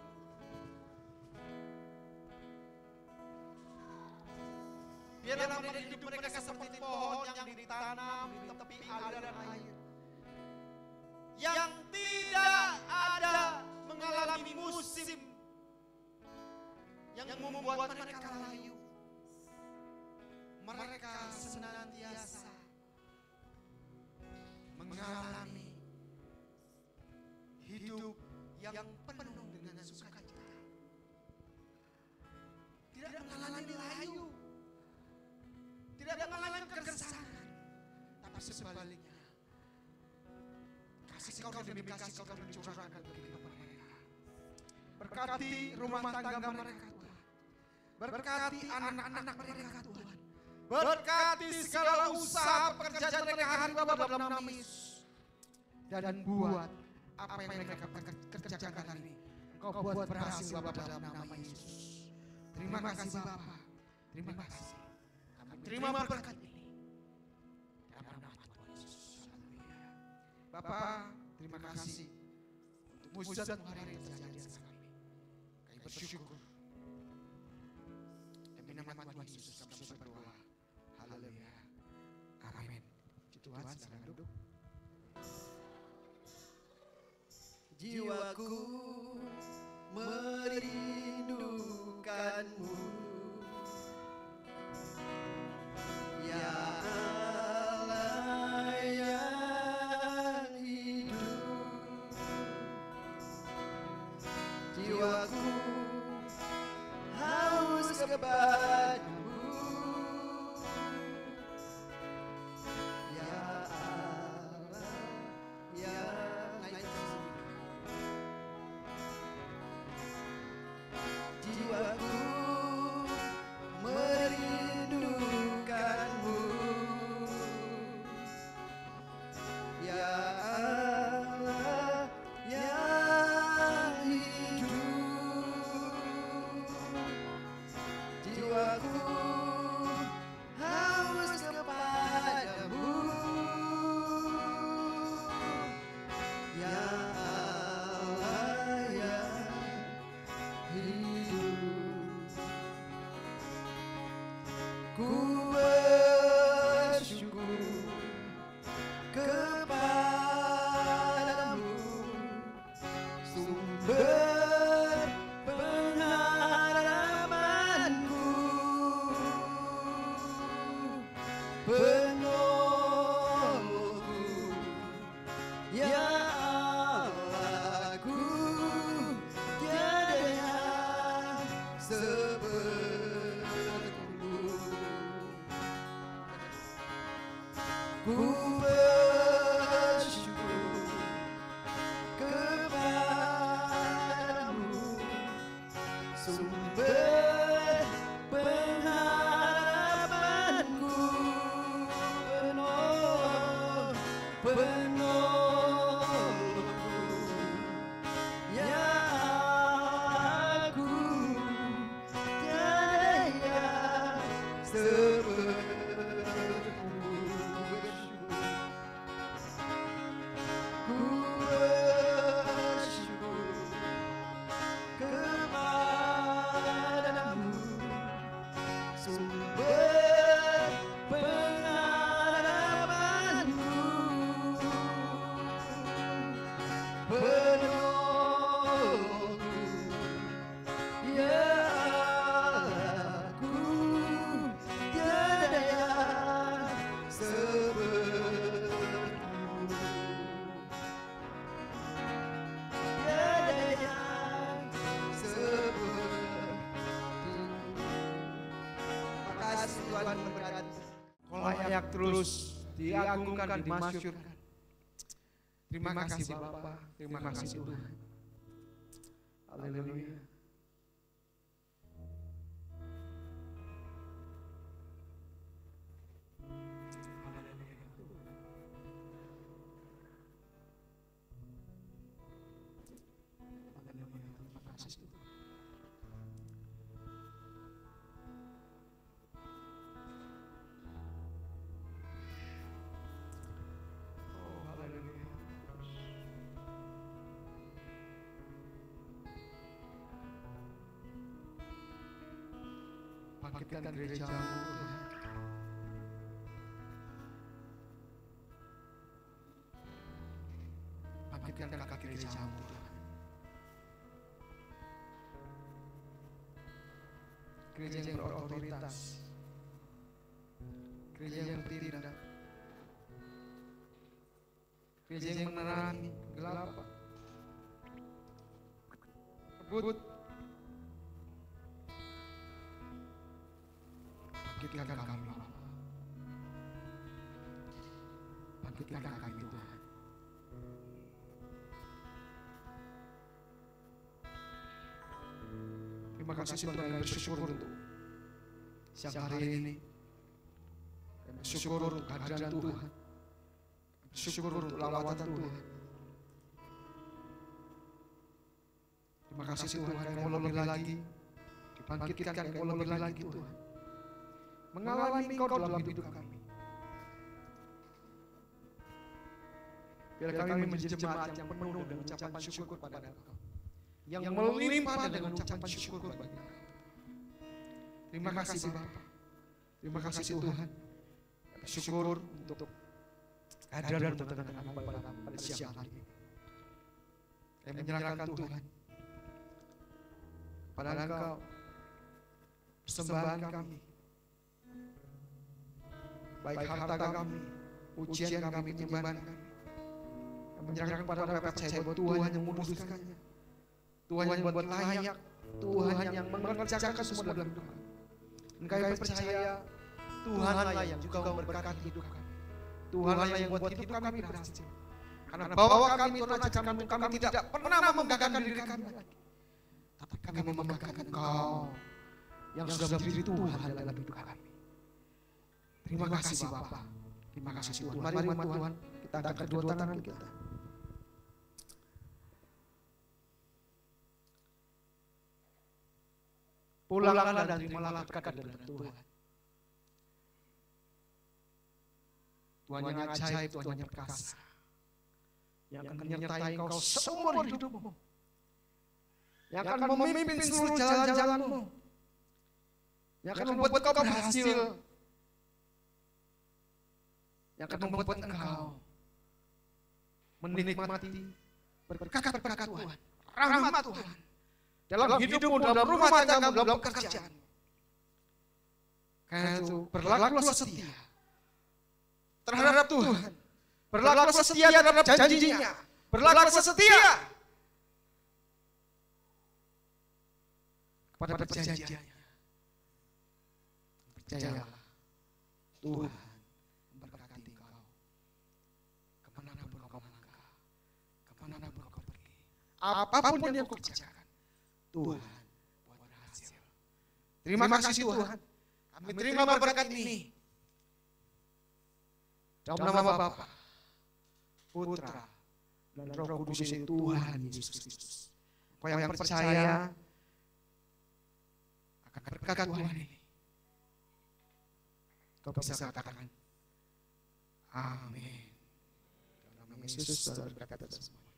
Biarlah hidup mereka seperti pohon yang ditanam di tepi aliran air. Yang tidak ada mengalami musim yang membuat mereka layu. Mereka senantiasa mengalami hidup yang penuh dengan sukacita. Tidak mengalami layu, tidak mengalami kegersangan, tapi sebaliknya kasih kau demi kasih kau dicurahkan bagi mereka. Berkati rumah tangga mereka Tuhan. Berkati anak-anak mereka Tuhan. Berkati segala usaha pekerjaan mereka hari Bapa dalam nama Yesus. Dan buat apa yang mereka kerjakan hari ini, Engkau buat berhasil Bapa dalam nama Yesus. Terima kasih Bapa. Terima kasih. Kami terima berkat ini dalam nama Tuhan Yesus. Haleluya. Bapa, terima kasih untuk mujizat hari ini terjadi sekarang ini. Kami bersyukur. Demi nama Tuhan Yesus kami berdoa. Haleluya. Amin. Tuhan silakan duduk. Jiwaku merindukanmu, ya Allah yang hidup. Jiwaku haus kepadamu, Layak terus diagungkan, dimasyurkan. Terima kasih Bapa, terima kasih Tuhan. Haleluya. Bangkitkan gereja-Mu Tuhan. Bangkitkan kakak gereja-Mu Tuhan. Gereja yang berotoritas, gereja yang bertindak, gereja yang menerangi kegelapan, rebut. Bangkitkan kami, Bapa. Bangkitkan kami, Tuhan. Terima kasih Tuhan, kami bersyukur untuk siang hari ini. Kami bersyukur untuk kehadiran Tuhan. Bersyukur untuk lawatan Tuhan. Terima kasih Tuhan, kami mau lebih lagi. Dibangkitkan, kami mau lebih lagi Tuhan. Mengalami Engkau dalam hidup kami. Biar kami menjadi jemaat yang penuh dengan ucapan syukur kepada Engkau, yang melimpah dengan ucapan syukur bagi Engkau. Terima kasih Bapa. Terima kasih Tuhan. Bersyukur untuk kehadiran tengah-tengah kami pada siang hari ini. Kami menyerahkan Tuhan pada Engkau persembahan kami, baik harta kami, ujian kami, penyembahan kami. Kami menyerahkan kepada kami percaya bahwa Tuhan yang memutuskannya, Tuhan yang membuat layak, Tuhan yang mengerjakan semua dalam hidup kami. Dan kami percaya Tuhanlah yang juga memberkati hidup kami. Tuhanlah yang membuat hidup kami berhasil. Karena bahwa kami Tuhan ajarkan kami tidak pernah membanggakan diri kami lagi, tapi kami membanggakan Engkau yang sudah menjadi Tuhan dalam hidup kami. Terima kasih Bapa. Terima kasih Tuhan. Mari umat Tuhan, kita angkat kedua tangan kita. Pulanglah dan terimalah berkat dari Tuhan. Tuhan yang ajaib, Tuhan yang perkasa, yang akan menyertai engkau seumur hidupmu, yang akan memimpin seluruh jalan-jalanmu, yang akan membuat kau berhasil, yang akan membuat engkau menikmati berkat-berkat Tuhan, rahmat Tuhan dalam hidupmu, dalam rumah tanggamu, dalam pekerjaan. Karena itu berlakulah setia terhadap Tuhan, berlakulah setia terhadap janjinya, berlakulah setia kepada perjanjiannya. Percayalah, Tuhan memberkati engkau kemanapun engkau melangkah, kemanapun engkau pergi, apapun yang kau kerjakan, Tuhan buat berhasil. Terima kasih Tuhan, kami terima berkat ini dalam nama Bapa, Putra, dan Roh Kudus itu Tuhan Yesus Kristus. Kau yang percaya akan berkat Tuhan ini, Kau bisa katakan, amin. Dalam nama Yesus, saudara berkata semua.